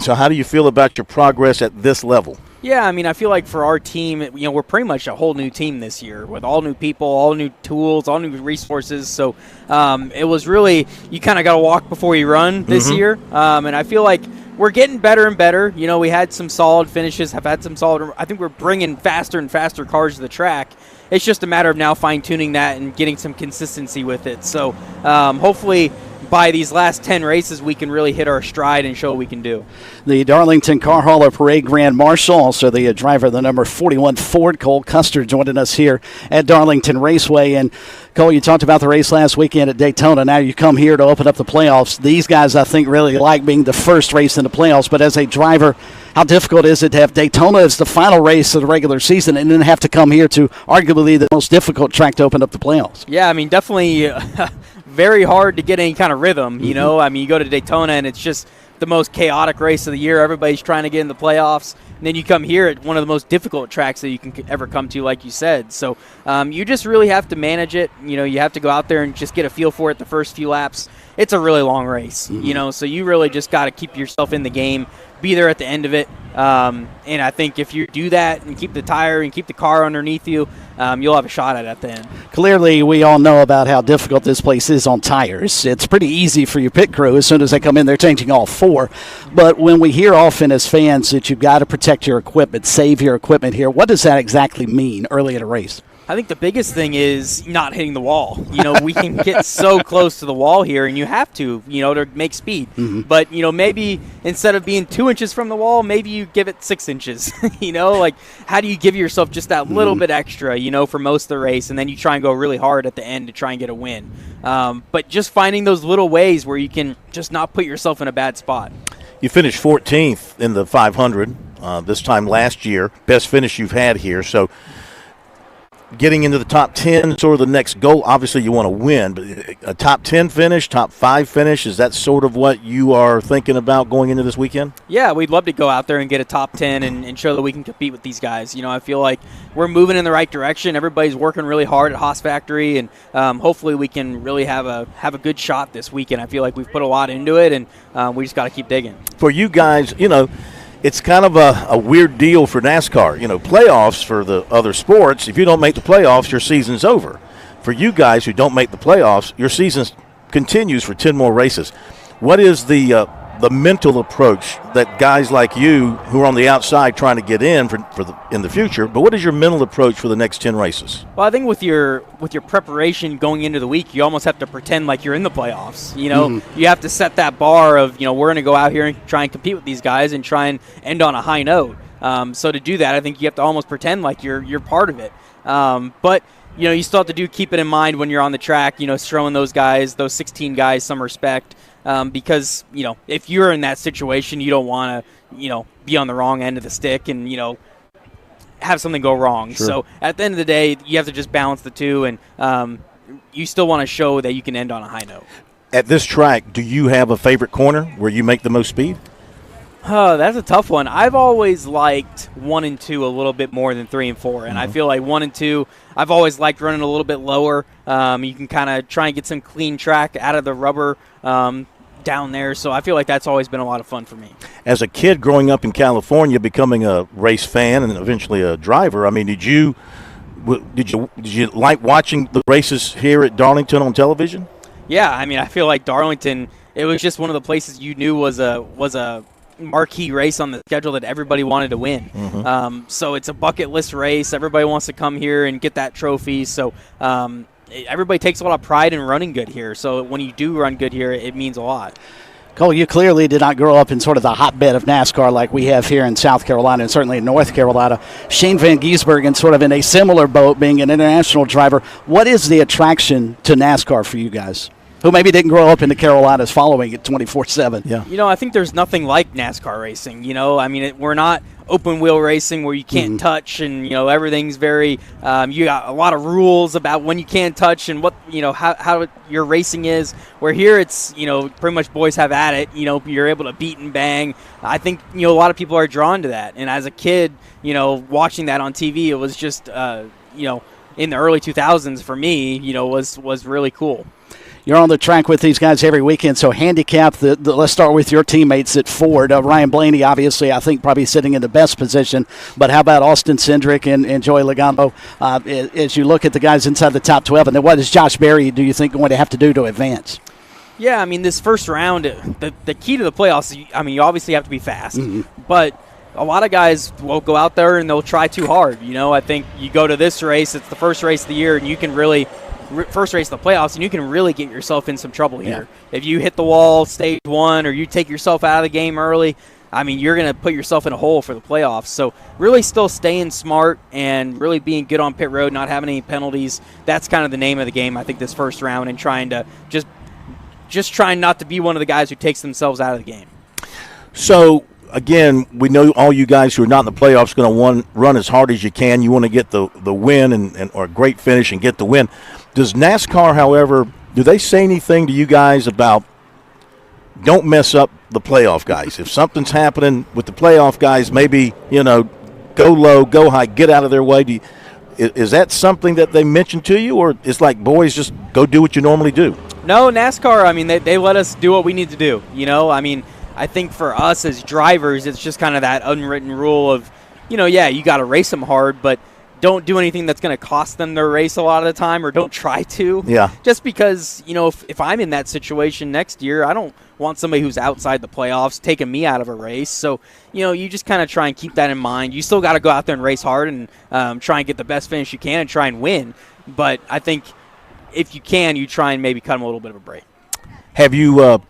So how do you feel about your progress at this level? Yeah, I mean, I feel like for our team, we're pretty much a whole new team this year with all new people, all new tools, all new resources. So it was really, you kind of got to walk before you run this year. And I feel like we're getting better and better. You know, we had some solid finishes, have had some solid, I think we're bringing faster and faster cars to the track. It's just a matter of now fine-tuning that and getting some consistency with it. So hopefully by these last 10 races, we can really hit our stride and show what we can do. The Darlington Car Hauler Parade Grand Marshal, also the driver of the number 41 Ford, Cole Custer, joining us here at Darlington Raceway. And Cole, you talked about the race last weekend at Daytona. Now you come here to open up the playoffs. These guys, I think, really like being the first race in the playoffs. But as a driver, how difficult is it to have Daytona as the final race of the regular season and then have to come here to arguably the most difficult track to open up the playoffs? Yeah, I mean, definitely very hard to get any kind of rhythm, you know. I mean, you go to Daytona and it's just the most chaotic race of the year. Everybody's trying to get in the playoffs. And then you come here at one of the most difficult tracks that you can ever come to, like you said. So you just really have to manage it. You know, you have to go out there and just get a feel for it the first few laps. It's a really long race, you know, so you really just got to keep yourself in the game, be there at the end of it. And I think if you do that and keep the tire and keep the car underneath you, you'll have a shot at it at the end. Clearly, we all know about how difficult this place is on tires. It's pretty easy for your pit crew. As soon as they come in, they're changing all 4. But when we hear often as fans that you've got to protect your equipment, save your equipment here, what does that exactly mean early in a race? I think the biggest thing is not hitting the wall. You know, we can get so close to the wall here, and you have to, you know, to make speed. But, you know, maybe instead of being 2 inches from the wall, maybe you give it 6 inches. You know, like, how do you give yourself just that little bit extra, you know, for most of the race, and then you try and go really hard at the end to try and get a win. But just finding those little ways where you can just not put yourself in a bad spot. You finished 14th in the 500 this time last year. Best finish you've had here. So getting into the top 10 sort of the next goal? Obviously, you want to win, but a top 10 finish, top 5 finish, is that sort of what you are thinking about going into this weekend? Yeah, we'd love to go out there and get a top 10 and show that we can compete with these guys. I feel like we're moving in the right direction. Everybody's working really hard at Haas Factory, and hopefully we can really have a good shot this weekend. I feel like we've put a lot into it, and we just got to keep digging. For you guys, it's kind of a weird deal for NASCAR. Playoffs for the other sports, if you don't make the playoffs, your season's over. For you guys who don't make the playoffs, your season continues for 10 more races. What is the mental approach that guys like you who are on the outside trying to get in in the future, but what is your mental approach for the next 10 races? Well, I think with your preparation going into the week, you almost have to pretend like you're in the playoffs. You have to set that bar of, we're going to go out here and try and compete with these guys and try and end on a high note. So to do that, I think you have to almost pretend like you're part of it. But you still have to keep it in mind when you're on the track, showing those guys, those 16 guys, some respect. Because, if you're in that situation, you don't want to, be on the wrong end of the stick and, have something go wrong. Sure. So at the end of the day, you have to just balance the two, and you still want to show that you can end on a high note. At this track, do you have a favorite corner where you make the most speed? Oh, that's a tough one. I've always liked 1 and 2 a little bit more than 3 and 4, and I feel like 1 and 2, I've always liked running a little bit lower. You can kind of try and get some clean track out of the rubber down there, so I feel like that's always been a lot of fun for me. As a kid growing up in California, becoming a race fan and eventually a driver, I mean, did you like watching the races here at Darlington on television? Yeah, I mean, I feel like Darlington, it was just one of the places you knew was a marquee race on the schedule that everybody wanted to win. So it's a bucket list race. Everybody wants to come here and get that trophy. So everybody takes a lot of pride in running good here. So when you do run good here, it means a lot. Cole, you clearly did not grow up in sort of the hotbed of NASCAR like we have here in South Carolina and certainly in North Carolina. Shane Van Gisbergen sort of in a similar boat, being an international driver. What is the attraction to NASCAR for you guys, who maybe didn't grow up in the Carolinas following it 24/7? Yeah. I think there's nothing like NASCAR racing. I mean, we're not open wheel racing where you can't touch, and everything's very. You got a lot of rules about when you can touch and what how your racing is. Where here it's pretty much boys have at it. You're able to beat and bang. I think a lot of people are drawn to that. And as a kid, watching that on TV, it was just in the early 2000s for me, was really cool. You're on the track with these guys every weekend, so handicap, let's start with your teammates at Ford. Ryan Blaney, obviously, I think probably sitting in the best position, but how about Austin Cindric and Joey Logano as you look at the guys inside the top 12? And then what is Josh Berry, do you think, going to have to do to advance? Yeah, I mean, this first round, the key to the playoffs, you obviously have to be fast, but a lot of guys will go out there and they'll try too hard. I think you go to this race, it's the first race of the year, and you can really – first race of the playoffs, and you can really get yourself in some trouble here. If you hit the wall stage 1 or you take yourself out of the game early, I mean, you're going to put yourself in a hole for the playoffs. So really still staying smart and really being good on pit road, not having any penalties. That's kind of the name of the game, I think, this first round, and trying to just trying not to be one of the guys who takes themselves out of the game. So, again, we know all you guys who are not in the playoffs are going to run as hard as you can. You want to get the win or a great finish and get the win. Does NASCAR, however, do they say anything to you guys about don't mess up the playoff guys? If something's happening with the playoff guys, maybe, go low, go high, get out of their way. Is that something that they mention to you, or it's like, boys, just go do what you normally do? No, NASCAR, I mean, they let us do what we need to do. I mean, I think for us as drivers, it's just kind of that unwritten rule of, you got to race them hard, but don't do anything that's going to cost them their race a lot of the time, or don't try to. Yeah. Just because, if I'm in that situation next year, I don't want somebody who's outside the playoffs taking me out of a race. So, you just kind of try and keep that in mind. You still got to go out there and race hard and try and get the best finish you can and try and win. But I think if you can, you try and maybe cut them a little bit of a break. Have you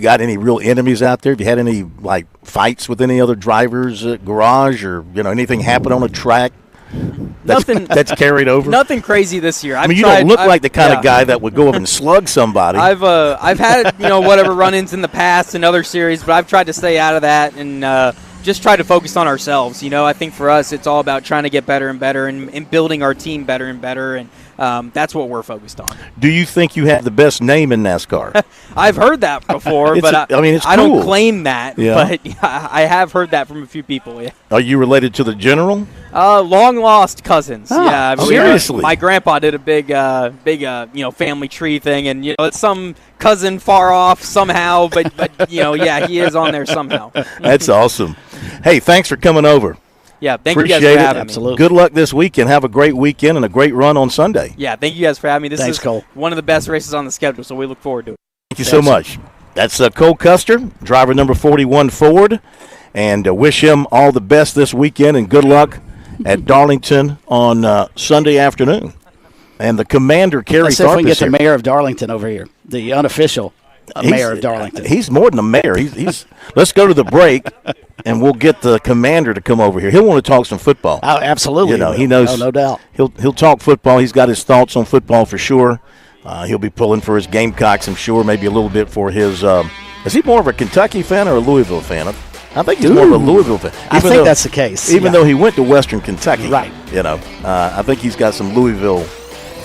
got any real enemies out there? Have you had any fights with any other drivers at garage, or anything happen on a track that's carried over? Nothing crazy this year. You don't look like the kind of guy that would go up and slug somebody. I've had whatever run-ins in the past in other series, but I've tried to stay out of that and just try to focus on ourselves. I think for us, it's all about trying to get better and better and building our team better and better, and that's what we're focused on. Do you think you have the best name in NASCAR? I've heard that before, but it's I cool. don't claim that, Yeah. but I have heard that from a few people, yeah. Are you related to the general? Long-lost cousins. Oh, yeah, seriously? My grandpa did a big, family tree thing, and it's some cousin far off somehow, but yeah, he is on there somehow. That's awesome. Hey, thanks for coming over. Yeah, thank you Appreciate guys for it. having me. Absolutely. Good luck this weekend. Have a great weekend and a great run on Sunday. Yeah, thank you guys for having me. This Thanks, is Cole. one of the best races on the schedule, so we look forward to it. Thank you so much. That's Cole Custer, driver number 41 Ford, and wish him all the best this weekend and good luck at Darlington on Sunday afternoon. And the commander, Kerry Let's see if we Tharp, can is get the here. mayor of Darlington over here, the unofficial mayor of Darlington. He's more than a mayor. He's. Let's go to the break, and we'll get the commander to come over here. He'll want to talk some football. Oh, absolutely. He knows. No doubt. He'll talk football. He's got his thoughts on football for sure. He'll be pulling for his Gamecocks, I'm sure. Maybe a little bit for his. Is he more of a Kentucky fan or a Louisville fan? I think he's more of a Louisville fan. I think that's the case. Even though he went to Western Kentucky, Right. I think he's got some Louisville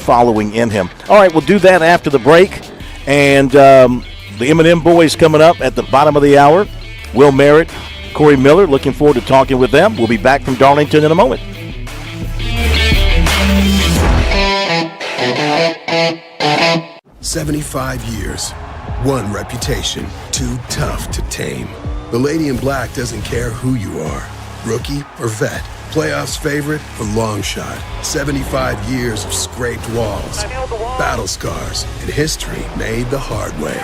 following in him. All right, we'll do that after the break, and the M&M boys coming up at the bottom of the hour. Will Merritt, Corey Miller, looking forward to talking with them. We'll be back from Darlington in a moment. "75 years, one reputation, too tough to tame." The Lady in Black doesn't care who you are, rookie or vet, playoffs favorite or long shot. 75 years of scraped walls, battle scars, and history made the hard way.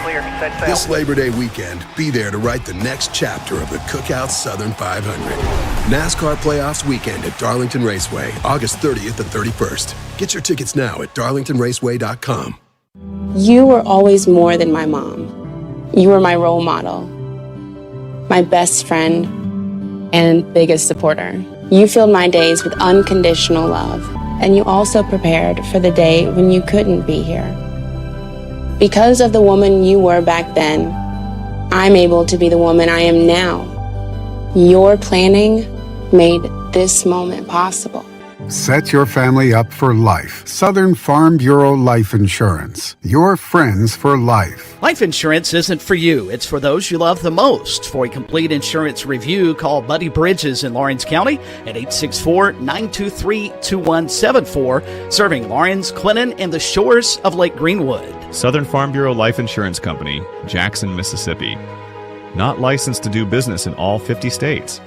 This Labor Day weekend, be there to write the next chapter of the Cookout Southern 500. NASCAR Playoffs Weekend at Darlington Raceway, August 30th and 31st. Get your tickets now at darlingtonraceway.com. You were always more than my mom. You were my role model, my best friend, and biggest supporter. You filled my days with unconditional love, and you also prepared for the day when you couldn't be here. Because of the woman you were back then, I'm able to be the woman I am now. Your planning made this moment possible. Set your family up for life. Southern Farm Bureau Life Insurance. Your friends for life. Life insurance isn't for you. It's for those you love the most. For a complete insurance review, call Buddy Bridges in Lawrence County at 864-923-2174, serving Lawrence, Clinton, and the shores of Lake Greenwood. Southern Farm Bureau Life Insurance Company, Jackson, Mississippi. Not licensed to do business in all 50 states.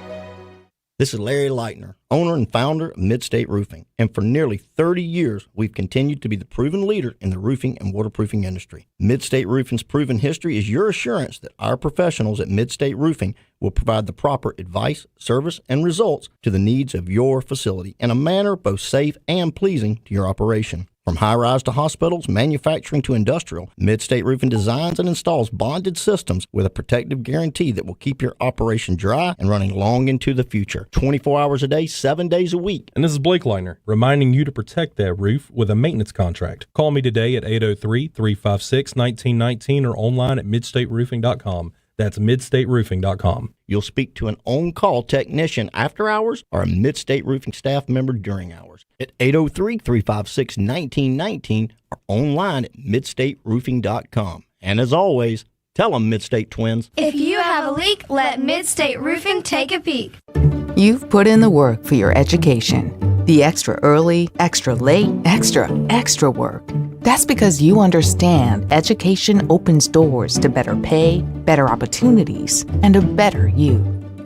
This is Larry Leitner, owner and founder of Midstate Roofing, and for nearly 30 years, we've continued to be the proven leader in the roofing and waterproofing industry. Midstate Roofing's proven history is your assurance that our professionals at Midstate Roofing will provide the proper advice, service, and results to the needs of your facility in a manner both safe and pleasing to your operation. From high-rise to hospitals, manufacturing to industrial, Midstate Roofing designs and installs bonded systems with a protective guarantee that will keep your operation dry and running long into the future. 24 hours a day, 7 days a week. And this is Blake Leitner, reminding you to protect that roof with a maintenance contract. Call me today at 803-356-1919 or online at midstateroofing.com. That's midstateroofing.com. You'll speak to an on-call technician after hours or a Midstate Roofing staff member during hours at 803-356-1919 or online at midstateroofing.com. And as always, tell them Midstate Twins. If you have a leak, let Midstate Roofing take a peek. You've put in the work for your education. The extra early, extra late, extra work. That's because you understand education opens doors to better pay, better opportunities, and a better you.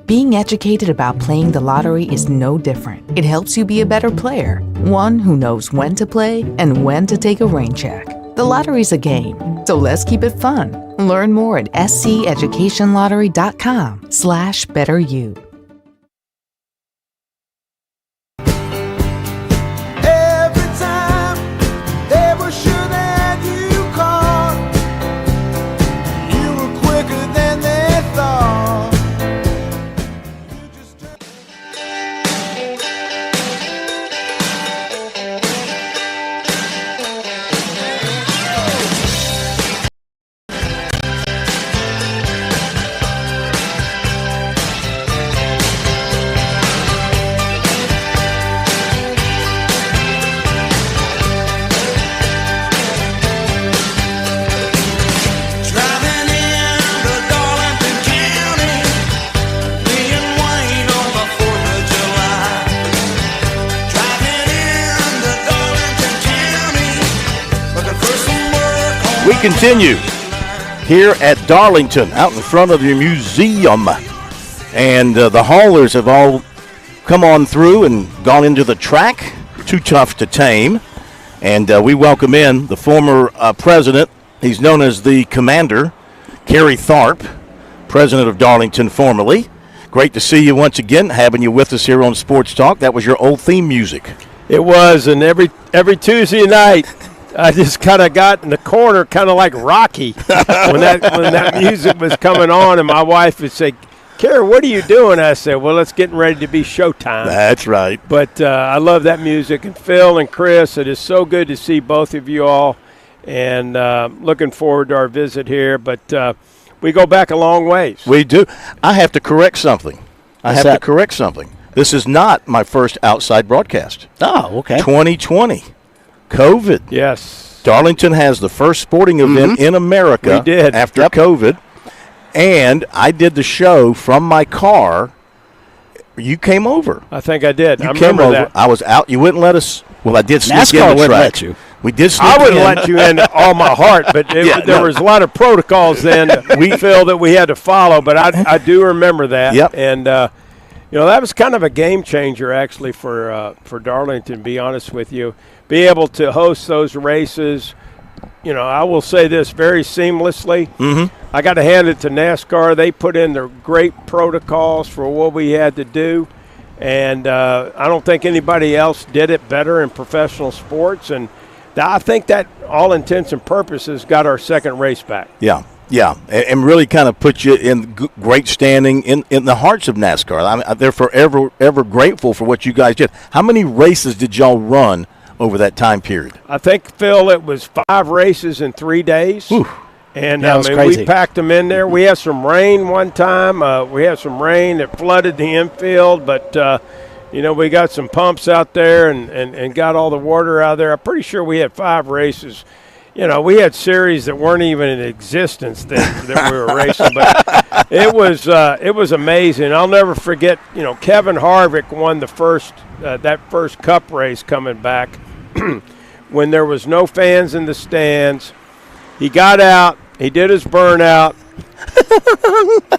Being educated about playing the lottery is no different. It helps you be a better player, one who knows when to play and when to take a rain check. The lottery's a game, so let's keep it fun. Learn more at sceducationlottery.com/betteryou. We continue here at Darlington, out in front of the museum. And the haulers have all come on through and gone into the track. Too tough to tame. And we welcome in the former president. He's known as the commander, Kerry Tharp, president of Darlington formerly. Great to see you once again, having you with us here on Sports Talk. That was your old theme music. It was, and every Tuesday night, I just kind of got in the corner, kind of like Rocky, when that music was coming on, and my wife would say, "Kerry, what are you doing?" I said, "Well, it's getting ready to be showtime." That's right. But I love that music, and Phil and Chris, it is so good to see both of you all, and looking forward to our visit here. But we go back a long ways. We do. I have to correct something. This is not my first outside broadcast. Oh, okay. 2020. COVID. Yes. Darlington has the first sporting event in America after COVID. And I did the show from my car. You came over. I think I did. You I came remember over. that. I was out. You wouldn't let us. Well, I did sneak NASCAR in the wouldn't track. let you. We did sneak I wouldn't in. let you in all my heart, but there was a lot of protocols then we feel that we had to follow. But I do remember that. Yep. And that was kind of a game changer actually for Darlington. To be honest with you, be able to host those races. I will say this very seamlessly. I got to hand it to NASCAR. They put in their great protocols for what we had to do. And I don't think anybody else did it better in professional sports. And I think that all intents and purposes got our second race back. Yeah, and really kind of put you in great standing in the hearts of NASCAR. They're forever ever grateful for what you guys did. How many races did y'all run over that time period? I think, Phil, it was 5 races in 3 days. Whew. And crazy. we packed them in there. We had some rain one time. We had some rain that flooded the infield, but we got some pumps out there and got all the water out of there. I'm pretty sure we had 5 races. We had series that weren't even in existence that we were racing, but it was amazing. I'll never forget. Kevin Harvick won the first Cup race coming back when there was no fans in the stands. He got out. He did his burnout,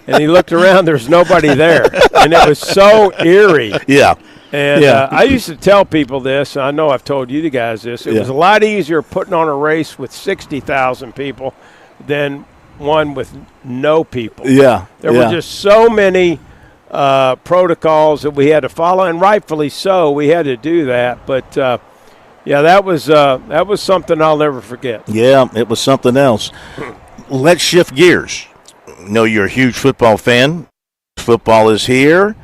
and he looked around. There's nobody there, and it was so eerie. Yeah. And I used to tell people this, and I know I've told you guys this. It was a lot easier putting on a race with 60,000 people than one with no people. Yeah. There were just so many protocols that we had to follow, and rightfully so. We had to do that, but that was something I'll never forget. Yeah, it was something else. Let's shift gears. I know you're a huge football fan. Football is here.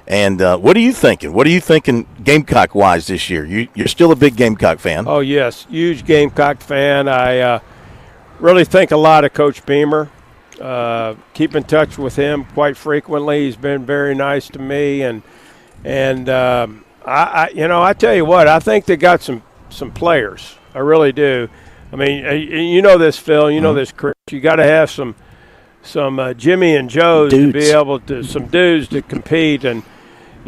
And what are you thinking? What are you thinking Gamecock-wise this year? You're still a big Gamecock fan. Oh, yes, huge Gamecock fan. I really think a lot of Coach Beamer. Keep in touch with him quite frequently. He's been very nice to me. And I tell you what, I think they got some players. I really do. I mean, you know this, Phil. You know this, Chris. You got to have some Jimmy and Joes to be able to, some dudes to compete. And,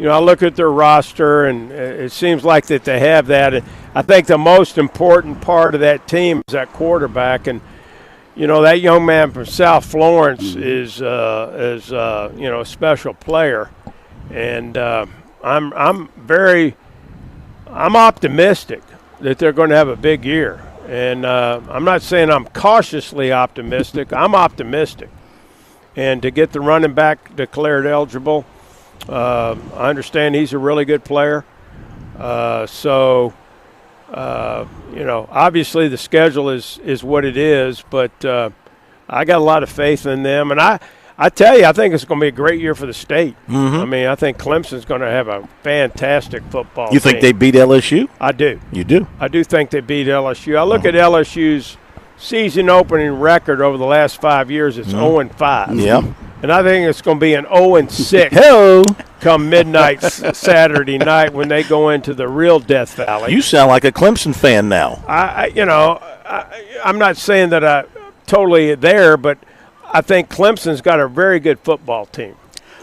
I look at their roster, and it seems like that they have that. And I think the most important part of that team is that quarterback. And, that young man from South Florence is a special player. And I'm optimistic that they're going to have a big year. And I'm not saying I'm cautiously optimistic. I'm optimistic. And to get the running back declared eligible, I understand he's a really good player. Obviously the schedule is what it is, but I got a lot of faith in them. And I tell you, I think it's going to be a great year for the state. I mean, I think Clemson's going to have a fantastic football team. You think they beat LSU? I do. You do? I do think they beat LSU. I look at LSU's season opening record over the last 5 years. It's 0-5. Yeah. And I think it's going to be an 0-6 Hello. come midnight Saturday night when they go into the real Death Valley. You sound like a Clemson fan now. I'm not saying that I'm totally there, but I think Clemson's got a very good football team.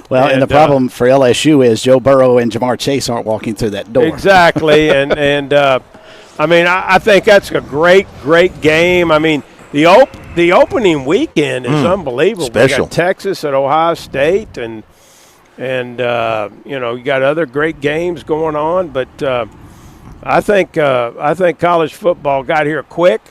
Well, and the problem for LSU is Joe Burrow and Jamar Chase aren't walking through that door. Exactly, I mean, I think that's a great game. I mean, The opening weekend is unbelievable. Special. We got Texas at Ohio State, and you got other great games going on. But I think college football got here quick.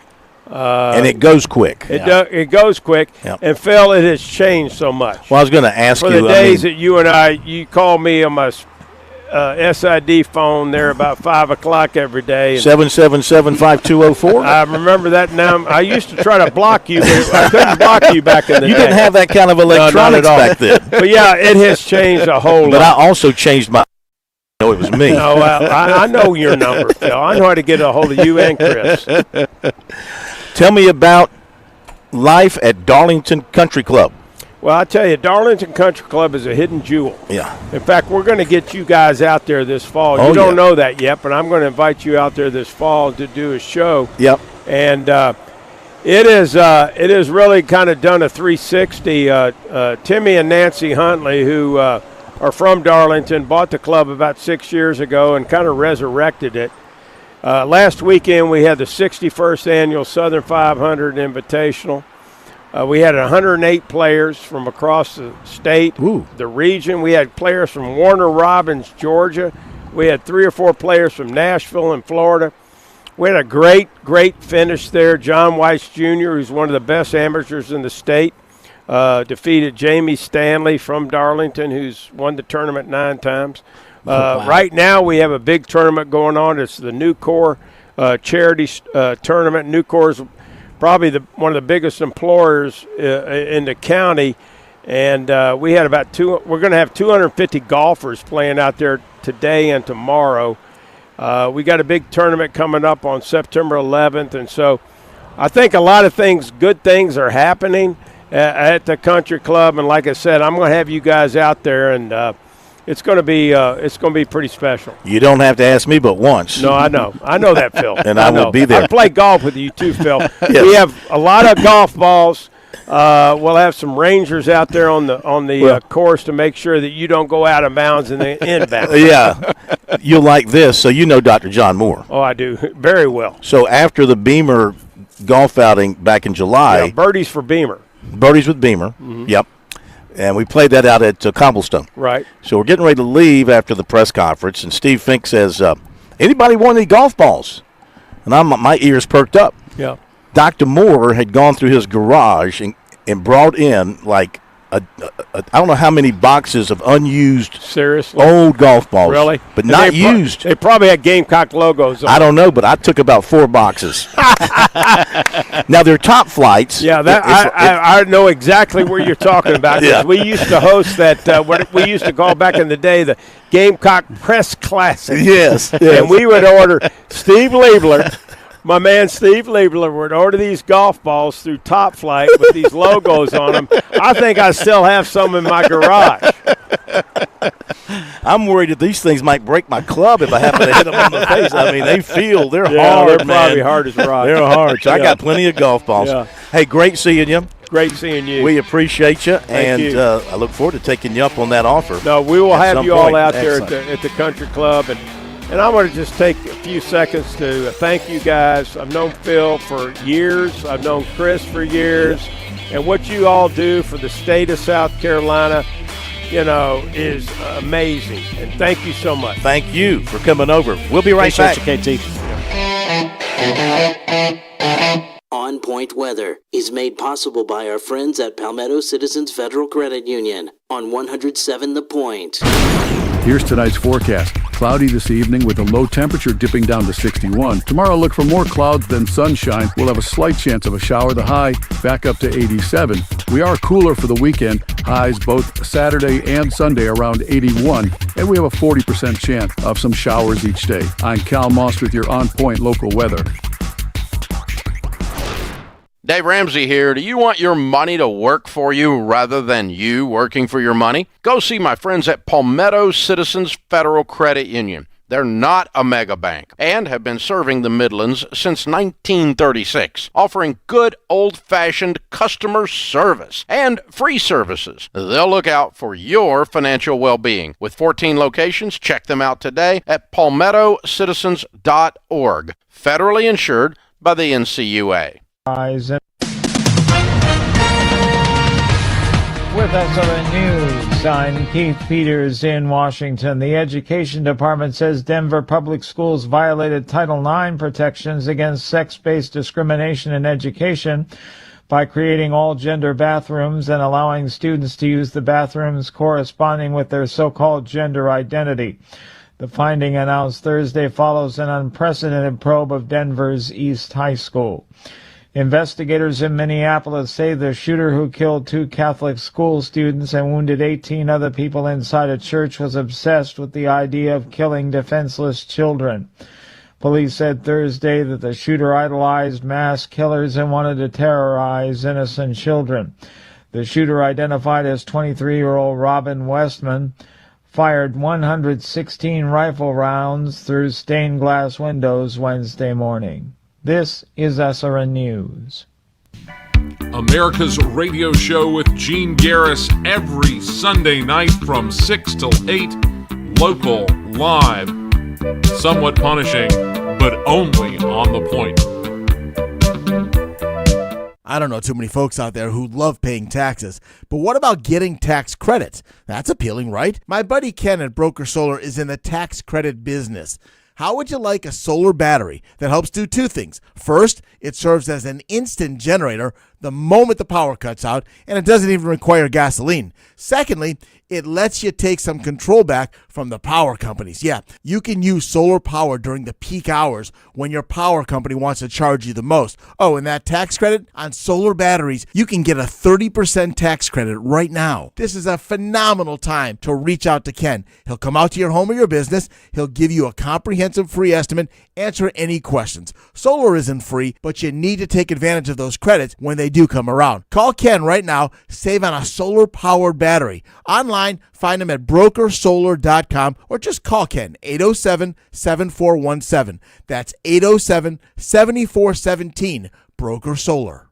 And it goes quick. It goes quick. Yep. And, Phil, it has changed so much. Well, I was going to ask For you. the days that you and you call me on my SID phone there about 5 o'clock every day. 777-5204. I remember that now. I used to try to block you, but I couldn't block you back in the day. You didn't have that kind of electronics back then. But, yeah, it has changed a whole lot. But I also changed my. No, it was me. No, I know your number, Phil. I know how to get a hold of you and Chris. Tell me about life at Darlington Country Club. Well, I tell you, Darlington Country Club is a hidden jewel. Yeah. In fact, we're going to get you guys out there this fall. Oh, you don't know that yet, but I'm going to invite you out there this fall to do a show. Yep. And it is really kind of done a 360. Timmy and Nancy Huntley, who are from Darlington, bought the club about 6 years ago and kind of resurrected it. Last weekend, we had the 61st annual Southern 500 Invitational. We had 108 players from across the state, the region. We had players from Warner Robins, Georgia. We had 3 or 4 players from Nashville and Florida. We had a great finish there. John Weiss Jr., who's one of the best amateurs in the state, defeated Jamie Stanley from Darlington, who's won the tournament 9 times. Wow. Right now we have a big tournament going on. It's the Nucor charity tournament. Nucor is probably one of the biggest employers in the county, and we had we're going to have 250 golfers playing out there today and tomorrow. We got a big tournament coming up on September 11th, and so I think a lot of good things are happening at the country club. And like I said, I'm going to have you guys out there, and it's going to be pretty special. You don't have to ask me but once. No, I know that, Phil. And I will be there. I play golf with you too, Phil. Yes. We have a lot of golf balls. We'll have some rangers out there on the course to make sure that you don't go out of bounds and then inbound. Yeah, you'll like this. So you know Dr. John Moore. Oh, I do very well. So after the Beamer golf outing back in July, birdies for Beamer. Birdies with Beamer. Mm-hmm. Yep. And we played that out at Cobblestone. Right. So we're getting ready to leave after the press conference, and Steve Fink says, anybody want any golf balls? And my ears perked up. Yeah. Dr. Moore had gone through his garage and brought in like I don't know how many boxes of unused old golf balls. Really? But not used. They probably had Gamecock logos on. I don't know, but I took about 4 boxes. Now, they're top flights. Yeah, I know exactly where you're talking about. Yeah. We used to host that, what we used to call back in the day the Gamecock Press Classic. Yes. And we would order Steve Liebler. My man Steve Liebler would order these golf balls through Top Flight with these logos on them. I think I still have some in my garage. I'm worried that these things might break my club if I happen to hit them on the face. I mean, they're hard, they're man. probably hard as rock. They're hard. So I got plenty of golf balls. Yeah. Hey, great seeing you. Great seeing you. We appreciate you, Thank you. I look forward to taking you up on that offer. No, we will have you all out there Excellent. at the country club, and I want to just take a few seconds to thank you guys. I've known Phil for years. I've known Chris for years. And what you all do for the state of South Carolina, is amazing. And thank you so much. Thank you for coming over. We'll be right back. Appreciate you, KT. On Point Weather is made possible by our friends at Palmetto Citizens Federal Credit Union on 107 The Point. Here's tonight's forecast. Cloudy this evening with a low temperature dipping down to 61. Tomorrow, look for more clouds than sunshine. We'll have a slight chance of a shower. The high back up to 87. We are cooler for the weekend. Highs both Saturday and Sunday around 81. And we have a 40% chance of some showers each day. I'm Cal Moss with your On Point local weather. Dave Ramsey here. Do you want your money to work for you rather than you working for your money? Go see my friends at Palmetto Citizens Federal Credit Union. They're not a mega bank and have been serving the Midlands since 1936, offering good old-fashioned customer service and free services. They'll look out for your financial well-being. With 14 locations, check them out today at palmettocitizens.org. Federally insured by the NCUA. with SRN News. I'm Keith Peters in Washington. The Education Department says Denver Public Schools violated Title IX protections against sex-based discrimination in education by creating all-gender bathrooms and allowing students to use the bathrooms corresponding with their so-called gender identity. The finding, announced Thursday, follows an unprecedented probe of Denver's East High School. Investigators in Minneapolis say the shooter who killed 2 Catholic school students and wounded 18 other people inside a church was obsessed with the idea of killing defenseless children. Police said Thursday that the shooter idolized mass killers and wanted to terrorize innocent children. The shooter, identified as 23-year-old Robin Westman, fired 116 rifle rounds through stained glass windows Wednesday morning. This is SRN News. America's radio show with Gene Garris every Sunday night from 6 till 8. Local, live, somewhat punishing, but only on the point. I don't know too many folks out there who love paying taxes, but what about getting tax credits? That's appealing, right? My buddy Ken at Broker Solar is in the tax credit business. How would you like a solar battery that helps do 2 things? First, it serves as an instant generator the moment the power cuts out, and it doesn't even require gasoline. Secondly, it lets you take some control back from the power companies. Yeah, you can use solar power during the peak hours when your power company wants to charge you the most. Oh, and that tax credit on solar batteries, you can get a 30% tax credit right now. This is a phenomenal time to reach out to Ken. He'll come out to your home or your business. He'll give you a comprehensive free estimate, answer any questions. Solar isn't free, but you need to take advantage of those credits when they do come around. Call Ken right now. Save on a solar-powered battery. Online, find him at brokersolar.com or just call Ken, 807-7417. That's 807-7417, Broker Solar.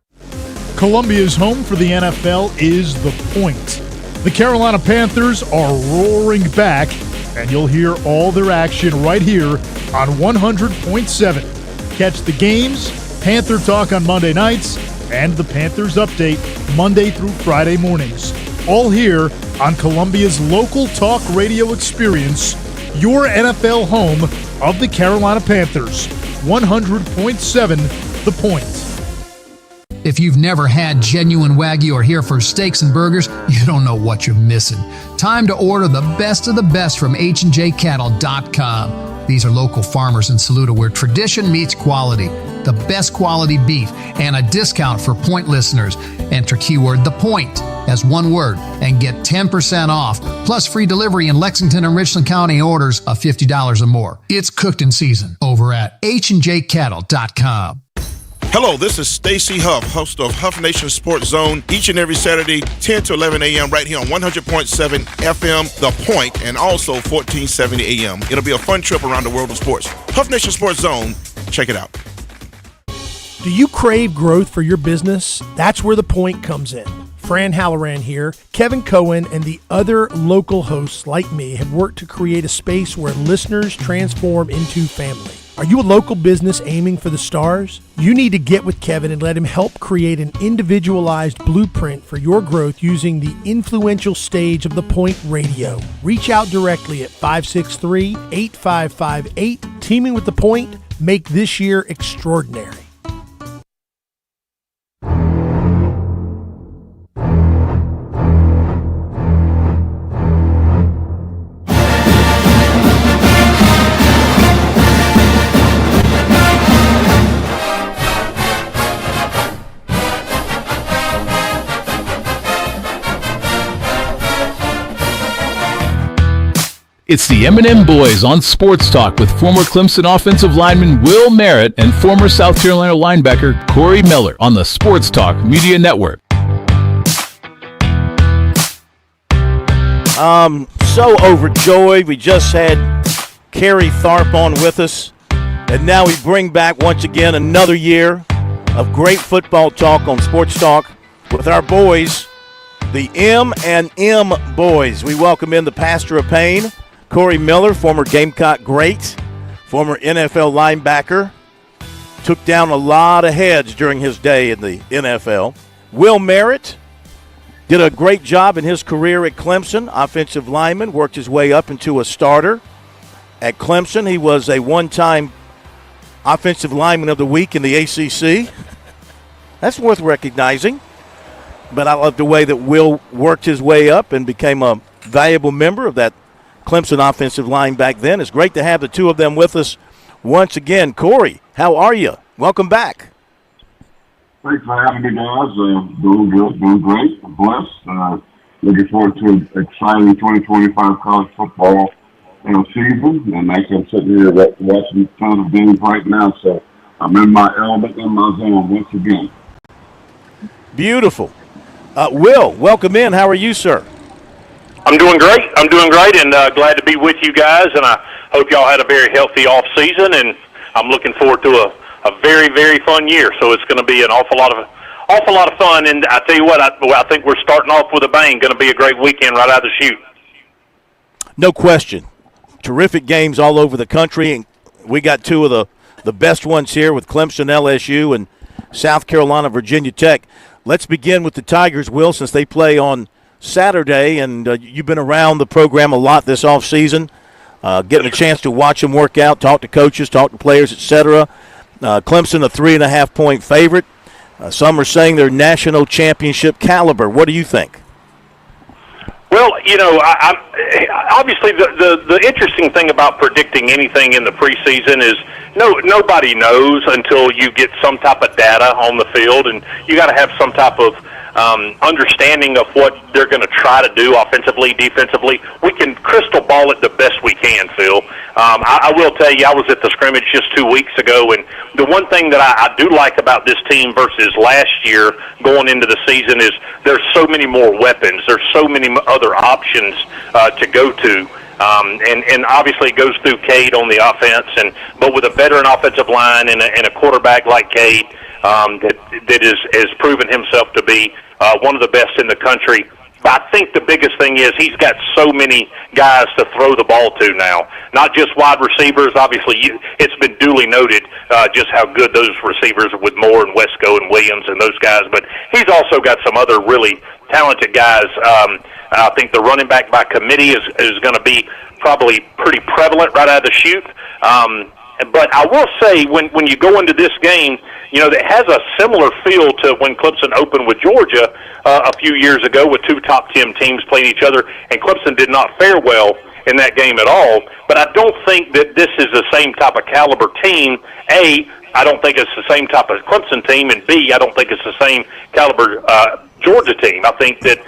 Columbia's home for the NFL is The Point. The Carolina Panthers are roaring back, and you'll hear all their action right here on 100.7. Catch the games, Panther Talk on Monday nights, and the Panthers Update Monday through Friday mornings. All here on Columbia's local talk radio experience, your NFL home of the Carolina Panthers. 100.7 The Point. If you've never had genuine Wagyu or Hereford steaks and burgers, you don't know what you're missing. Time to order the best of the best from HandJCattle.com. These are local farmers in Saluda where tradition meets quality. The best quality beef and a discount for Point listeners. Enter keyword The Point as one word and get 10% off, plus free delivery in Lexington and Richland County orders of $50 or more. It's cooked in season over at HandJCattle.com. Hello, this is Stacy Huff, host of Huff Nation Sports Zone, each and every Saturday, 10 to 11 a.m. right here on 100.7 FM, The Point, and also 1470 a.m. It'll be a fun trip around the world of sports. Huff Nation Sports Zone, check it out. Do you crave growth for your business? That's where The Point comes in. Fran Halloran here. Kevin Cohen and the other local hosts like me have worked to create a space where listeners transform into family. Are you a local business aiming for the stars? You need to get with Kevin and let him help create an individualized blueprint for your growth using the influential stage of The Point Radio. Reach out directly at 563-8558. Teaming with The Point, make this year extraordinary. It's the M&M Boys on Sports Talk with former Clemson offensive lineman Will Merritt and former South Carolina linebacker Corey Miller on the Sports Talk Media Network. So overjoyed. We just had Kerry Tharp on with us, and now we bring back once again another year of great football talk on Sports Talk with our boys, the M&M Boys. We welcome in the Pastor of Pain, Corey Miller, former Gamecock great, former NFL linebacker, took down a lot of heads during his day in the NFL. Will Merritt, Did a great job in his career at Clemson. Offensive lineman, worked his way up into a starter. At Clemson, he was a one-time Offensive Lineman of the Week in the ACC. That's worth recognizing. But I love the way that Will worked his way up and became a valuable member of that Clemson offensive line back then. It's great to have the two of them with us once again. Corey, how are you? Welcome back. Thanks for having me, guys. Doing good, doing great. I'm blessed. Looking forward to an exciting 2025 college football season. And actually, I'm sitting here watching a ton of games right now, so I'm in my element, in my zone once again. Beautiful. Will, welcome in. How are you, sir? I'm doing great, and glad to be with you guys. And I hope y'all had a very healthy off season, and I'm looking forward to a very, very fun year. So it's going to be an awful lot of fun. And I tell you what, I think we're starting off with a bang. Going to be a great weekend right out of the chute. No question. Terrific games all over the country, and we got two of the best ones here with Clemson, LSU, and South Carolina, Virginia Tech. Let's begin with the Tigers, Will, since they play on Saturday, and you've been around the program a lot this offseason, getting a chance to watch them work out, talk to coaches, talk to players, etc. Clemson, a 3.5-point favorite. Some are saying they're national championship caliber. What do you think? Well, obviously the interesting thing about predicting anything in the preseason is nobody knows until you get some type of data on the field, and you got to have some type of understanding of what they're going to try to do offensively, defensively. We can crystal ball it the best we can, Phil. I will tell you, I was at the scrimmage just 2 weeks ago, and the one thing that I do like about this team versus last year going into the season is there's so many more weapons. There's so many other options to go to. And obviously it goes through Cade on the offense, but with a veteran offensive line and a quarterback like Cade that has proven himself to be one of the best in the country. But I think the biggest thing is he's got so many guys to throw the ball to now. Not just wide receivers. Obviously, it's been duly noted just how good those receivers are with Moore and Wesco and Williams and those guys. But he's also got some other really talented guys. I think the running back by committee is going to be probably pretty prevalent right out of the chute. But I will say, when you go into this game, that has a similar feel to when Clemson opened with Georgia a few years ago with two top 10 teams playing each other, and Clemson did not fare well in that game at all. But I don't think that this is the same type of caliber team. A, I don't think it's the same type of Clemson team, and B, I don't think it's the same caliber Georgia team. I think that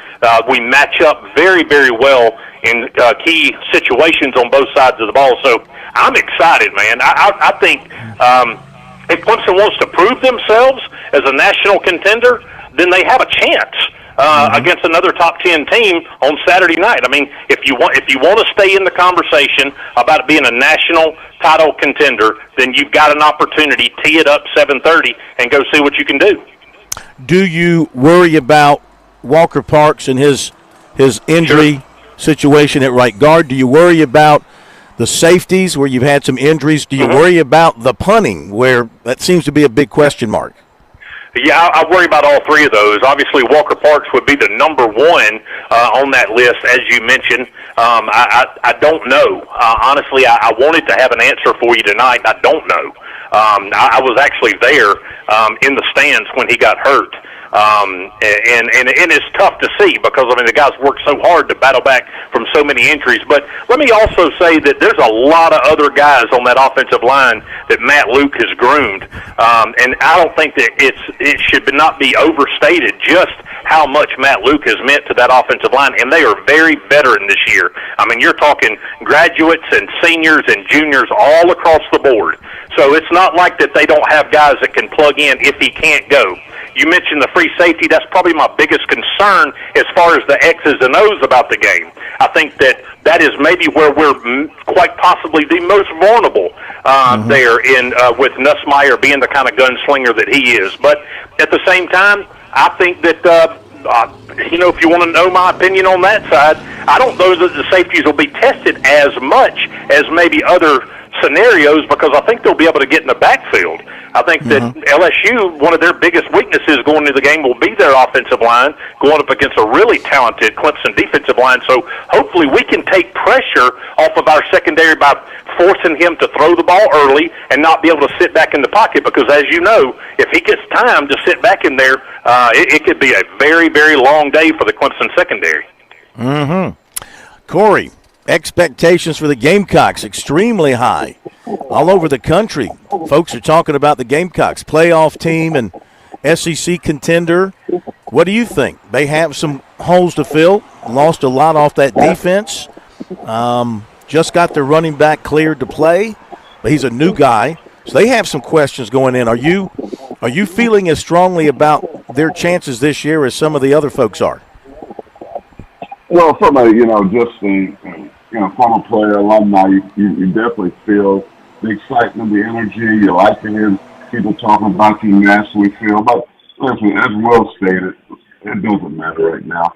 we match up very, very well in key situations on both sides of the ball. So I'm excited, man. I think if Clemson wants to prove themselves as a national contender, then they have a chance against another top 10 team on Saturday night. I mean, if you want to stay in the conversation about being a national title contender, then you've got an opportunity. Tee it up 7:30 and go see what you can do. Do you worry about Walker Parks and his injury situation at right guard? Do you worry about the safeties where you've had some injuries? Do you worry about the punting where that seems to be a big question mark? Yeah, I worry about all three of those. Obviously, Walker Parks would be the number one on that list, as you mentioned. I don't know. Honestly, I wanted to have an answer for you tonight. I don't know. I was actually there in the stands when he got hurt. And it's tough to see because, the guys worked so hard to battle back from so many injuries. But let me also say that there's a lot of other guys on that offensive line that Matt Luke has groomed. And I don't think that it should not be overstated just how much Matt Luke has meant to that offensive line. And they are very veteran this year. You're talking graduates and seniors and juniors all across the board. So it's not like that they don't have guys that can plug in if he can't go. You mentioned the free safety. That's probably my biggest concern as far as the X's and O's about the game. I think that is maybe where we're quite possibly the most vulnerable there with Nussmeier being the kind of gunslinger that he is. But at the same time, I think that, if you want to know my opinion on that side, I don't know that the safeties will be tested as much as maybe other scenarios because I think they'll be able to get in the backfield. I think that LSU, one of their biggest weaknesses going into the game will be their offensive line, going up against a really talented Clemson defensive line. So hopefully we can take pressure off of our secondary by forcing him to throw the ball early and not be able to sit back in the pocket because, as you know, if he gets time to sit back in there, it could be a very, very long day for the Clemson secondary. Corey, expectations for the Gamecocks extremely high. All over the country, folks are talking about the Gamecocks, playoff team and SEC contender. What do you think? They have some holes to fill, lost a lot off that defense. Just got their running back cleared to play, but he's a new guy. So they have some questions going in. Are you feeling as strongly about their chances this year as some of the other folks are? Well, from a, just a former player, alumni, you definitely feel the excitement, the energy. You like to hear people talking about you nationally feel. But listen, as Will stated, it doesn't matter right now.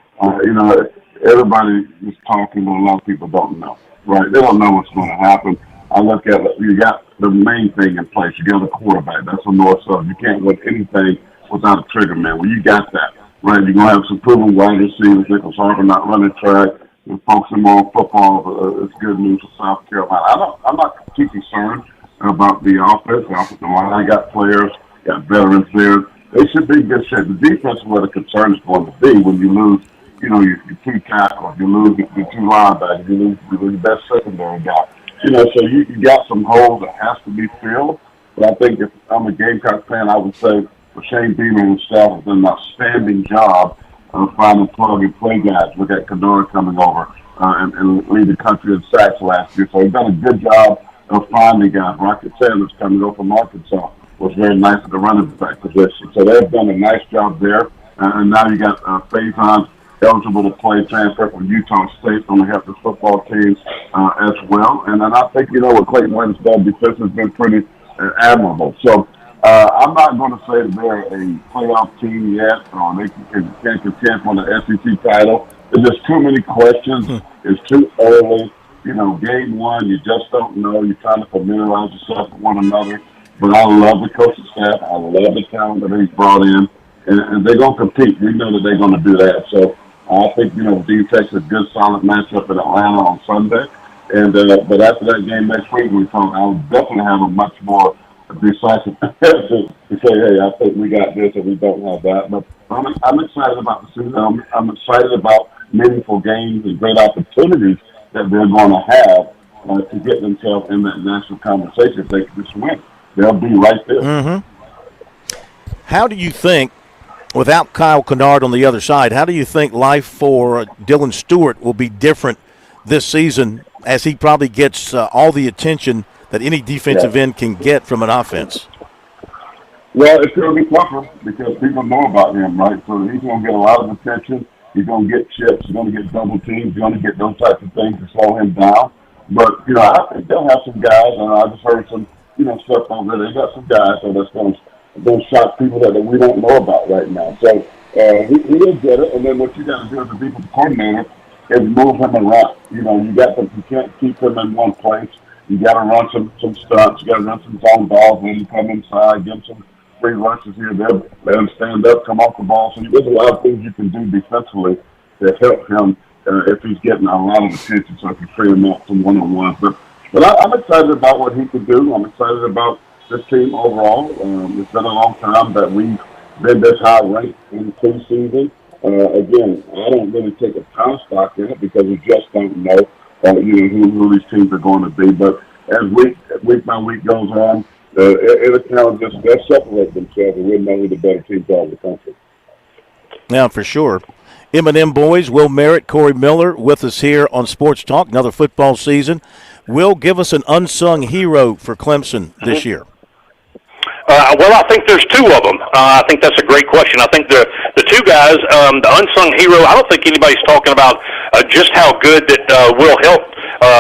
Everybody is talking, but a lot of people don't know, right? They don't know what's going to happen. I look at it, you got the main thing in place. You got a quarterback. That's a north-south. You can't win anything without a trigger man. Well, you got that, right? You're going to have some proven wide receivers. Nicholas Harper not running track. We're focusing more on football. It's good news for South Carolina. I'm not too concerned about the offense. The offensive line, I got players, got veterans there. They should be in good shape. The defense is where the concern is going to be when you lose, your two tackles, you lose your two linebackers, you lose your best secondary guy. So you got some holes that has to be filled. But I think if I'm a Gamecock fan, I would say for Shane Beamer and himself has done an outstanding job of finding plug-and-play guys. Look at Kadora coming over and lead the country in sacks last year. So he's done a good job of finding guys. Rocket Sanders coming over from Arkansas was very nice at the running back position. So they've done a nice job there. And now you got Faison eligible to play, transfer from Utah State, going to help the football teams as well. And then I think, what Clayton Wayne's done, defense has been pretty admirable. So I'm not going to say that they're a playoff team yet, or they can't contend for the SEC title. There's just too many questions. It's too early. Game one, you just don't know. You're trying to familiarize yourself with one another. But I love the coaching staff. I love the talent that he's brought in. And they're going to compete. We know that they're going to do that. So I think, D Tech's a good, solid matchup in Atlanta on Sunday. And but after that game next week, I'll definitely have a much more decisive to say, hey, I think we got this and we don't have that. But I'm excited about the season. I'm excited about meaningful games and great opportunities that they're going to have to get themselves in that national conversation if they can just win. They'll be right there. How do you think, without Kyle Kennard on the other side, how do you think life for Dylan Stewart will be different this season as he probably gets all the attention that any defensive end can get from an offense? Well, it's going to be tougher because people know about him, right? So he's going to get a lot of attention. He's going to get chips. He's going to get double teams. He's going to get those types of things to slow him down. But, I think they'll have some guys, and I just heard some, stuff on there. They got some guys that's going to shock people that we don't know about right now. So he'll get it. And then what you got to do as a defensive coordinator is move him around. You can't keep him in one place. You got to run some stunts. You got to run some zone balls. Then you come inside, give him some free rushes here. Let him stand up, come off the ball. So there's a lot of things you can do defensively to help him if he's getting a lot of attention. So if you free him up some one-on-ones. But I'm excited about what he can do. I'm excited about this team overall. It's been a long time that we've been this high ranked in the preseason. Again, I don't really take a ton of stock in it because we just don't know who these teams are going to be. But as week by week goes on, it'll kind of they'll separate themselves and we'll know who the better teams are in the country. Now, for sure. M&M boys, Will Merritt, Corey Miller with us here on Sports Talk, another football season. Will, give us an unsung hero for Clemson this year. Well, I think there's two of them. I think that's a great question. I think the two guys, the unsung hero, I don't think anybody's talking about just how good that Will Help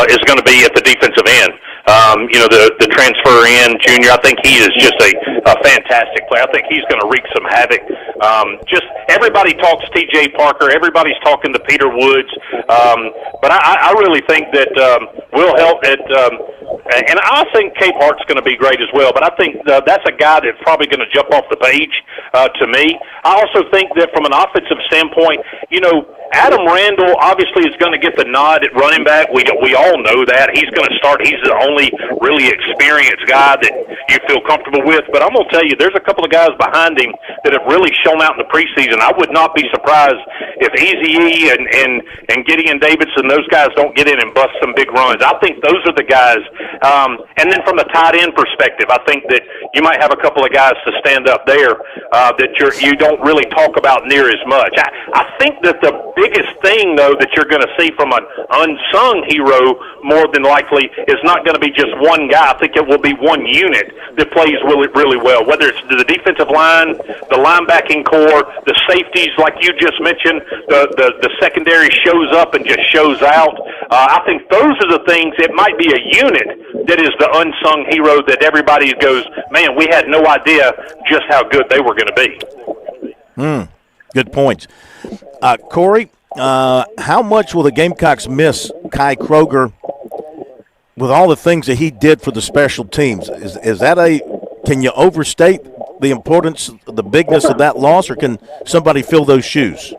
is going to be at the defensive end. The transfer in junior. I think he is just a fantastic player. I think he's going to wreak some havoc. Just everybody talks T.J. Parker. Everybody's talking to Peter Woods. But I really think that will help it. And I think Cape Hart's going to be great as well. But I think that's a guy that's probably going to jump off the page to me. I also think that from an offensive standpoint, Adam Randall obviously is going to get the nod at running back. We all know that. He's going to start. He's the only really experienced guy that you feel comfortable with. But I'm going to tell you, there's a couple of guys behind him that have really shown out in the preseason. I would not be surprised if Eazy-E and Gideon Davidson, those guys don't get in and bust some big runs. I think those are the guys. And then from the tight end perspective, I think that you might have a couple of guys to stand up there that you don't really talk about near as much. I think that the biggest thing, though, that you're going to see from an unsung hero more than likely is not going to be just one guy. I think it will be one unit that plays really, really well, whether it's the defensive line, the linebacking core, the safeties, like you just mentioned, the secondary shows up and just shows out. I think those are the things. It might be a unit that is the unsung hero that everybody goes, man, we had no idea just how good they were going to be. Good points. Corey, how much will the Gamecocks miss Kai Kroger with all the things that he did for the special teams? Is that can you overstate the importance, the bigness of that loss, or can somebody fill those shoes?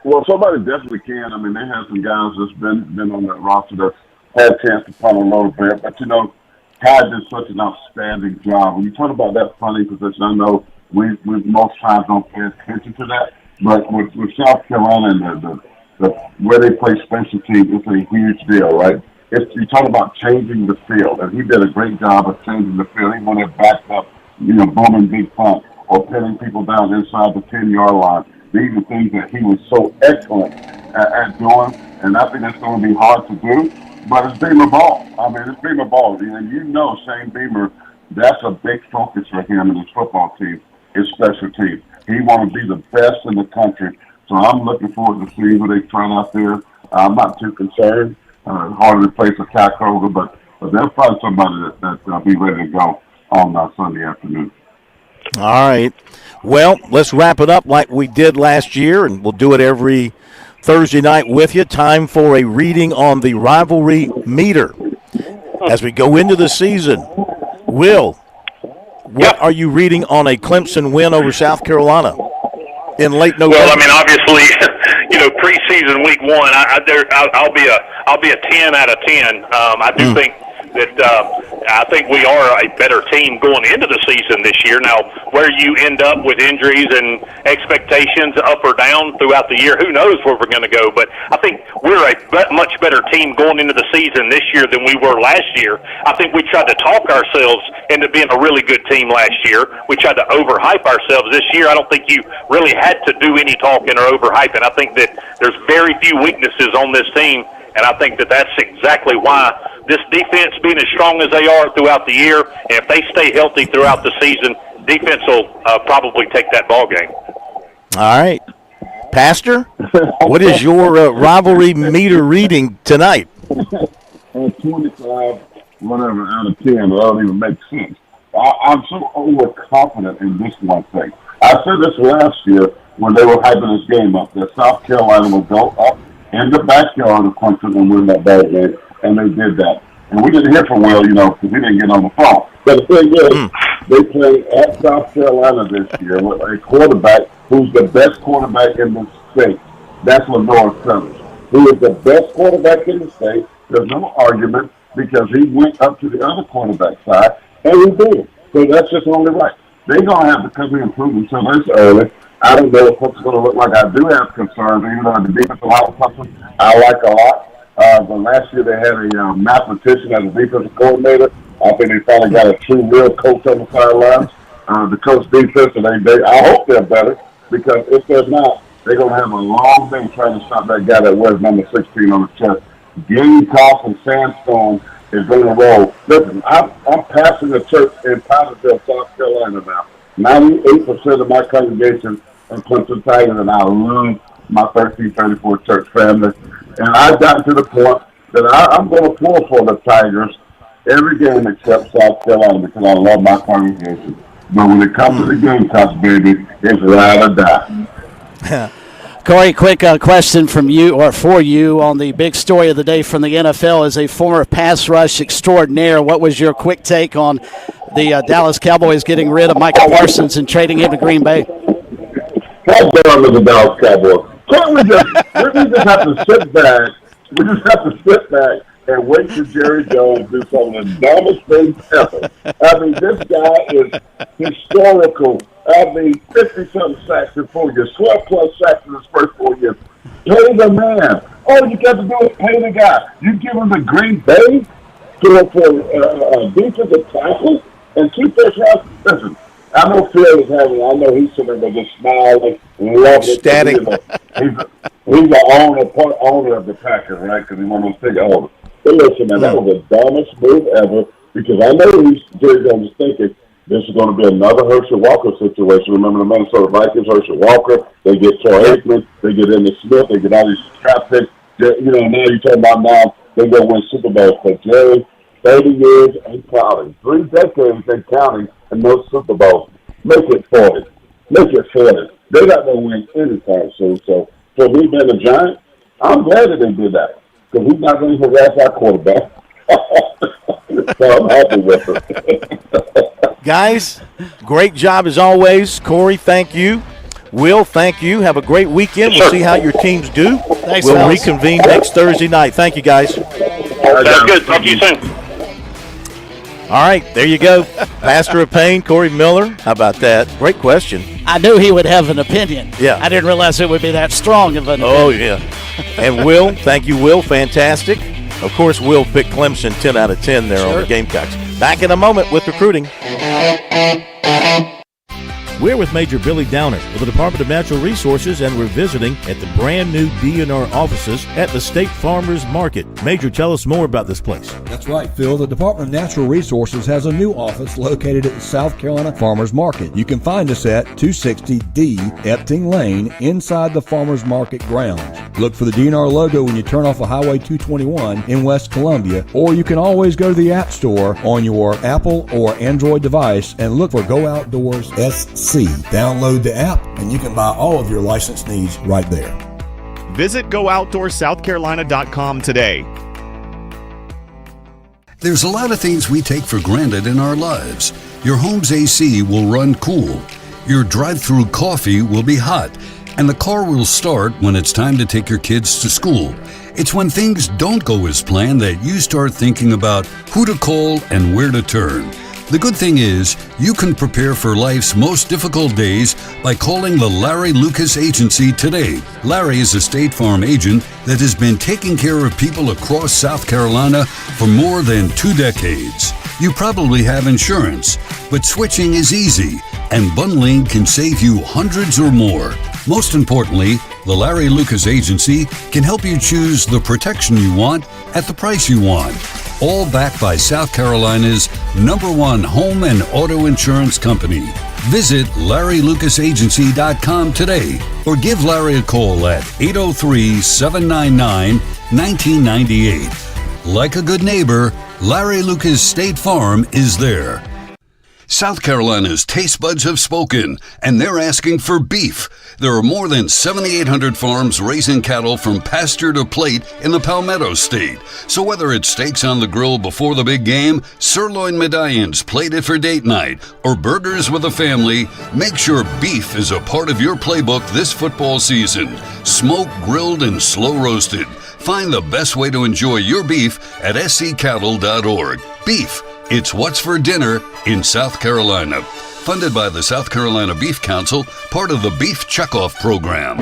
Well, somebody definitely can. I mean, they have some guys that's been on that roster that's had a chance to punt a little bit. But, Kai did such an outstanding job. When you talk about that punting position, I know we most times don't pay attention to that. But with South Carolina and the where they play special teams, it's a huge deal, right? You talk about changing the field, and he did a great job of changing the field. Even when they're backed up, booming big punt or pinning people down inside the 10-yard line. These are things that he was so excellent at doing, and I think that's going to be hard to do. But it's Beamer ball. I mean, it's Beamer ball. And Shane Beamer, that's a big focus for him and his football team, his special team. He wants to be the best in the country. So I'm looking forward to seeing who they try out there. I'm not too concerned. Hard to replace a Kai Kroger, but they'll find somebody that'll be ready to go on Sunday afternoon. All right. Well, let's wrap it up like we did last year, and we'll do it every Thursday night with you. Time for a reading on the rivalry meter. As we go into the season, Will, what are you reading on a Clemson win over South Carolina in late November? Well, I mean, obviously, preseason week one, I'll be a 10 out of 10. I do think that we are a better team going into the season this year. Now, where you end up with injuries and expectations up or down throughout the year, who knows where we're going to go. But I think we're a much better team going into the season this year than we were last year. I think we tried to talk ourselves into being a really good team last year. We tried to overhype ourselves this year. I don't think you really had to do any talking or overhyping. I think that there's very few weaknesses on this team, and I think that that's exactly why this defense being as strong as they are throughout the year, and if they stay healthy throughout the season, defense will probably take that ball game. All right. Pastor, what is your rivalry meter reading tonight? 25, whatever, out of 10. That don't even make sense. I'm so overconfident in this one thing. I said this last year when they were hyping this game up, that South Carolina would go up in the backyard of Clemson and win that ball game, and they did that. And we didn't hear from Will, because he didn't get on the phone. But the thing is, they play at South Carolina this year with a quarterback who's the best quarterback in the state. That's Lenore Cummings, who is the best quarterback in the state. There's no argument because he went up to the other quarterback side, and he did. So that's just only right. They're going to have to come in and prove themselves early. I don't know what it's going to look like. I do have concerns, even though the defensive line is something I like a lot. But last year they had a mathematician as a defensive coordinator. I think they finally got a true, real coach on the sidelines. The coach defense, and I hope they're better, because if they're not, they're going to have a long day trying to stop that guy that wears number 16 on the chest. Gamecock and Sandstone is going to roll. Listen, I'm passing the church in Pottersville, South Carolina now. 98% of my congregation are Clemson Tigers, and I love my 1334 church family. And I've gotten to the point that I'm going to pull for the Tigers every game except South Carolina because I love my congregation. But when it comes to the game touch, baby, it's ride or die. Corey, quick question from you or for you on the big story of the day from the NFL. As a former pass rush extraordinaire, what was your quick take on the Dallas Cowboys getting rid of Micah Parsons and trading him to Green Bay? How dumb is the Dallas Cowboys? Can't we just have to sit back? We just have to sit back and wait for Jerry Jones to do some of the dumbest things ever. I mean, this guy is historical. I mean, 50-something sacks in 4 years, 12-plus sacks in his first 4 years. Pay the man. All you got to do is pay the guy. You give him the Green Bay for a defensive tackle and keep this round. Listen, I know Phil is having. I know he's sitting there just smiling, loving it. Ecstatic. He's the owner of the Packers, right? Because he's one of those big owners. But listen, man, that was the dumbest move ever because I know Jerry Jones is thinking this is going to be another Herschel Walker situation. Remember the Minnesota Vikings, Herschel Walker, they get Troy Aikman, they get Emmitt Smith, they get all these draft picks. Now you're talking about now they go win Super Bowls. But Jerry, 30 years and counting, 3 decades and counting, and no Super Bowls. Make it 40. Make it 40. They're not going to win anytime soon. So for me being a Giant, I'm glad that they did that because he's not going to harass our quarterback. So I'm happy with it. Guys, great job as always. Corey, thank you. Will, thank you. Have a great weekend. We'll see how your teams do. Thanks, we'll fellas. reconvene next Thursday night. Thank you, guys. Sounds good. Talk to you soon. All right, there you go. Pastor of Pain, Corey Miller. How about that? Great question. I knew he would have an opinion. Yeah. I didn't realize it would be that strong of an opinion. Oh, yeah. And Will, thank you, Will. Fantastic. Of course, Will picked Clemson 10 out of 10 there on the Gamecocks. Back in a moment with recruiting. We're with Major Billy Downer with the Department of Natural Resources, and we're visiting at the brand new DNR offices at the State Farmers Market. Major, tell us more about this place. That's right, Phil. The Department of Natural Resources has a new office located at the South Carolina Farmers Market. You can find us at 260D Epting Lane inside the Farmers Market grounds. Look for the DNR logo when you turn off of Highway 221 in West Columbia, or you can always go to the App Store on your Apple or Android device and look for Go Outdoors SC. Download the app and you can buy all of your license needs right there. Visit GoOutdoorsSouthCarolina.com today. There's a lot of things we take for granted in our lives. Your home's AC will run cool. Your drive-through coffee will be hot. And the car will start when it's time to take your kids to school. It's when things don't go as planned that you start thinking about who to call and where to turn. The good thing is, you can prepare for life's most difficult days by calling the Larry Lucas Agency today. Larry is a State Farm agent that has been taking care of people across South Carolina for more than 2 decades. You probably have insurance, but switching is easy, and bundling can save you hundreds or more. Most importantly, the Larry Lucas Agency can help you choose the protection you want at the price you want. All backed by South Carolina's #1 home and auto insurance company. Visit LarryLucasAgency.com today or give Larry a call at 803-799-1998. Like a good neighbor, Larry Lucas State Farm is there. South Carolina's taste buds have spoken, and they're asking for beef. There are more than 7,800 farms raising cattle from pasture to plate in the Palmetto State. So whether it's steaks on the grill before the big game, sirloin medallions plated for date night, or burgers with a family, make sure beef is a part of your playbook this football season. Smoked, grilled, and slow roasted. Find the best way to enjoy your beef at sccattle.org. Beef. It's what's for dinner in South Carolina. Funded by the South Carolina Beef Council, part of the Beef Checkoff Program.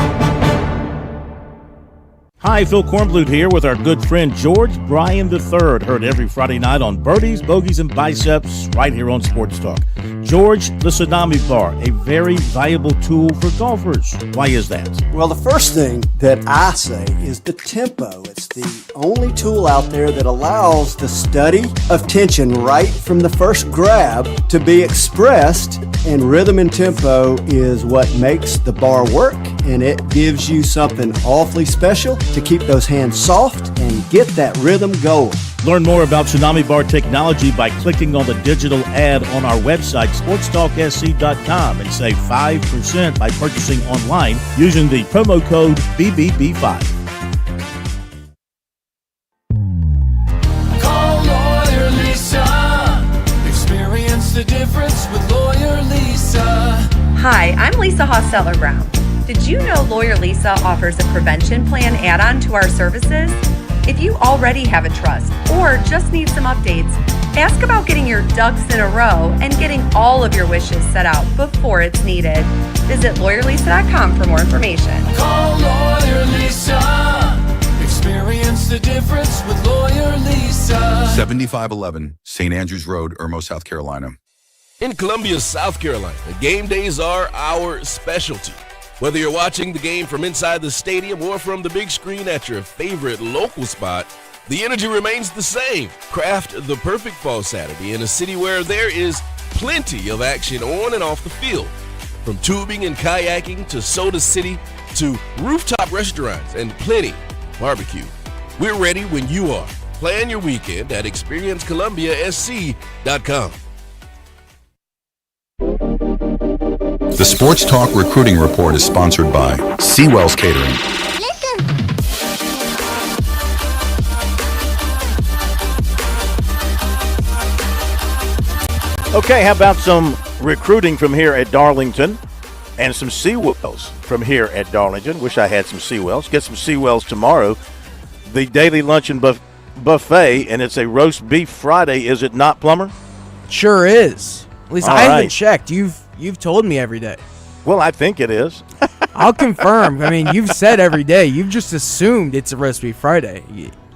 Hi, Phil Kornblut here with our good friend George Bryan III, heard every Friday night on Birdies, Bogeys, and Biceps right here on Sports Talk. George, the Tsunami Bar, a very valuable tool for golfers. Why is that? Well, the first thing that I say is the tempo. It's the only tool out there that allows the study of tension right from the first grab to be expressed, and rhythm and tempo is what makes the bar work, and it gives you something awfully special to keep those hands soft and get that rhythm going. Learn more about Tsunami Bar technology by clicking on the digital ad on our website, SportsTalkSC.com, and save 5% by purchasing online using the promo code BBB5. Call Lawyer Lisa. Experience the difference with Lawyer Lisa. Hi, I'm Lisa Hosseller-Brown. Did you know Lawyer Lisa offers a prevention plan add-on to our services? If you already have a trust or just need some updates, ask about getting your ducks in a row and getting all of your wishes set out before it's needed. Visit lawyerlisa.com for more information. Call Lawyer Lisa. Experience the difference with Lawyer Lisa. 7511 St. Andrews Road, Irmo, South Carolina. In Columbia, South Carolina, game days are our specialty. Whether you're watching the game from inside the stadium or from the big screen at your favorite local spot, the energy remains the same. Craft the perfect fall Saturday in a city where there is plenty of action on and off the field. From tubing and kayaking to Soda City to rooftop restaurants and plenty barbecue. We're ready when you are. Plan your weekend at ExperienceColumbiaSC.com. The Sports Talk Recruiting Report is sponsored by Seawell's Catering. Okay, how about some recruiting from here at Darlington and some Seawells from here at Darlington? Wish I had some Seawells. Get some Seawells tomorrow. The daily luncheon buffet, and it's a roast beef Friday, is it not, Plummer? Sure is. At least I haven't checked. You've told me every day. Well, I think it is. I'll confirm. I mean, you've said every day. You've just assumed it's a roast beef Friday.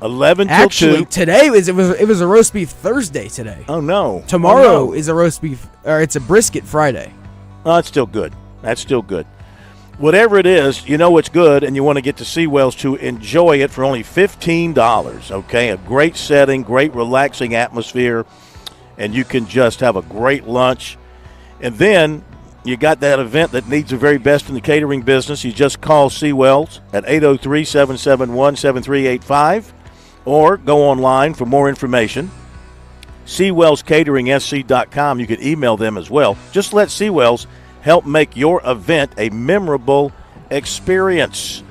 11 till Actually, 2. Today it was a roast beef Thursday today. Oh no. Tomorrow is a roast beef, or it's a brisket Friday. Oh, that's still good. That's still good. Whatever it is, you know it's good, and you want to get to Seawells to enjoy it for only $15. Okay, a great setting, great relaxing atmosphere, and you can just have a great lunch. And then you got that event that needs the very best in the catering business. You just call Seawells at 803-771-7385 or go online for more information. SeawellsCateringSC.com. You can email them as well. Just let Seawells help make your event a memorable experience.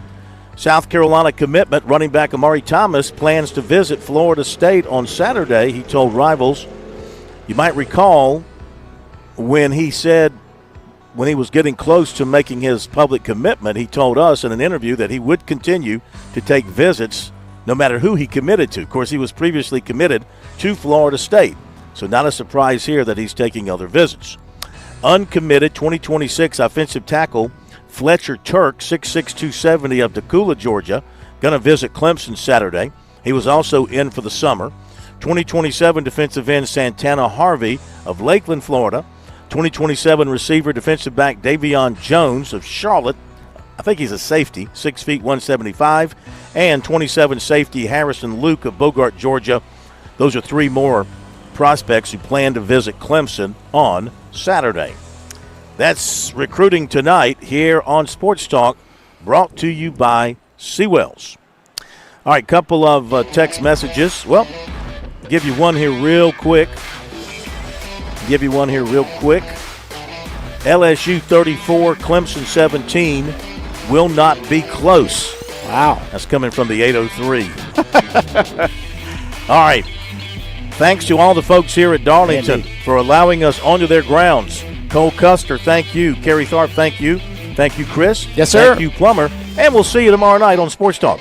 South Carolina commitment running back Amari Thomas plans to visit Florida State on Saturday, he told Rivals. You might recall when he said, when he was getting close to making his public commitment, he told us in an interview that he would continue to take visits no matter who he committed to. Of course, he was previously committed to Florida State, so not a surprise here that he's taking other visits. Uncommitted 2026 offensive tackle Fletcher Turk, 6'6", 270 of Tacoma, Georgia, going to visit Clemson Saturday. He was also in for the summer. 2027 defensive end Santana Harvey of Lakeland, Florida. 2027 receiver defensive back Davion Jones of Charlotte. I think he's a safety, 6 feet 175. And 27 safety Harrison Luke of Bogart, Georgia. Those are three more prospects who plan to visit Clemson on Saturday. That's recruiting tonight here on Sports Talk, brought to you by Seawells. All right, couple of text messages. Well, give you one here real quick. LSU 34, Clemson 17 will not be close. Wow. That's coming from the 803. All right. Thanks to all the folks here at Darlington for allowing us onto their grounds. Cole Custer, thank you. Kerry Tharp, thank you. Thank you, Chris. Yes, sir. Thank you, Plummer. And we'll see you tomorrow night on Sports Talk.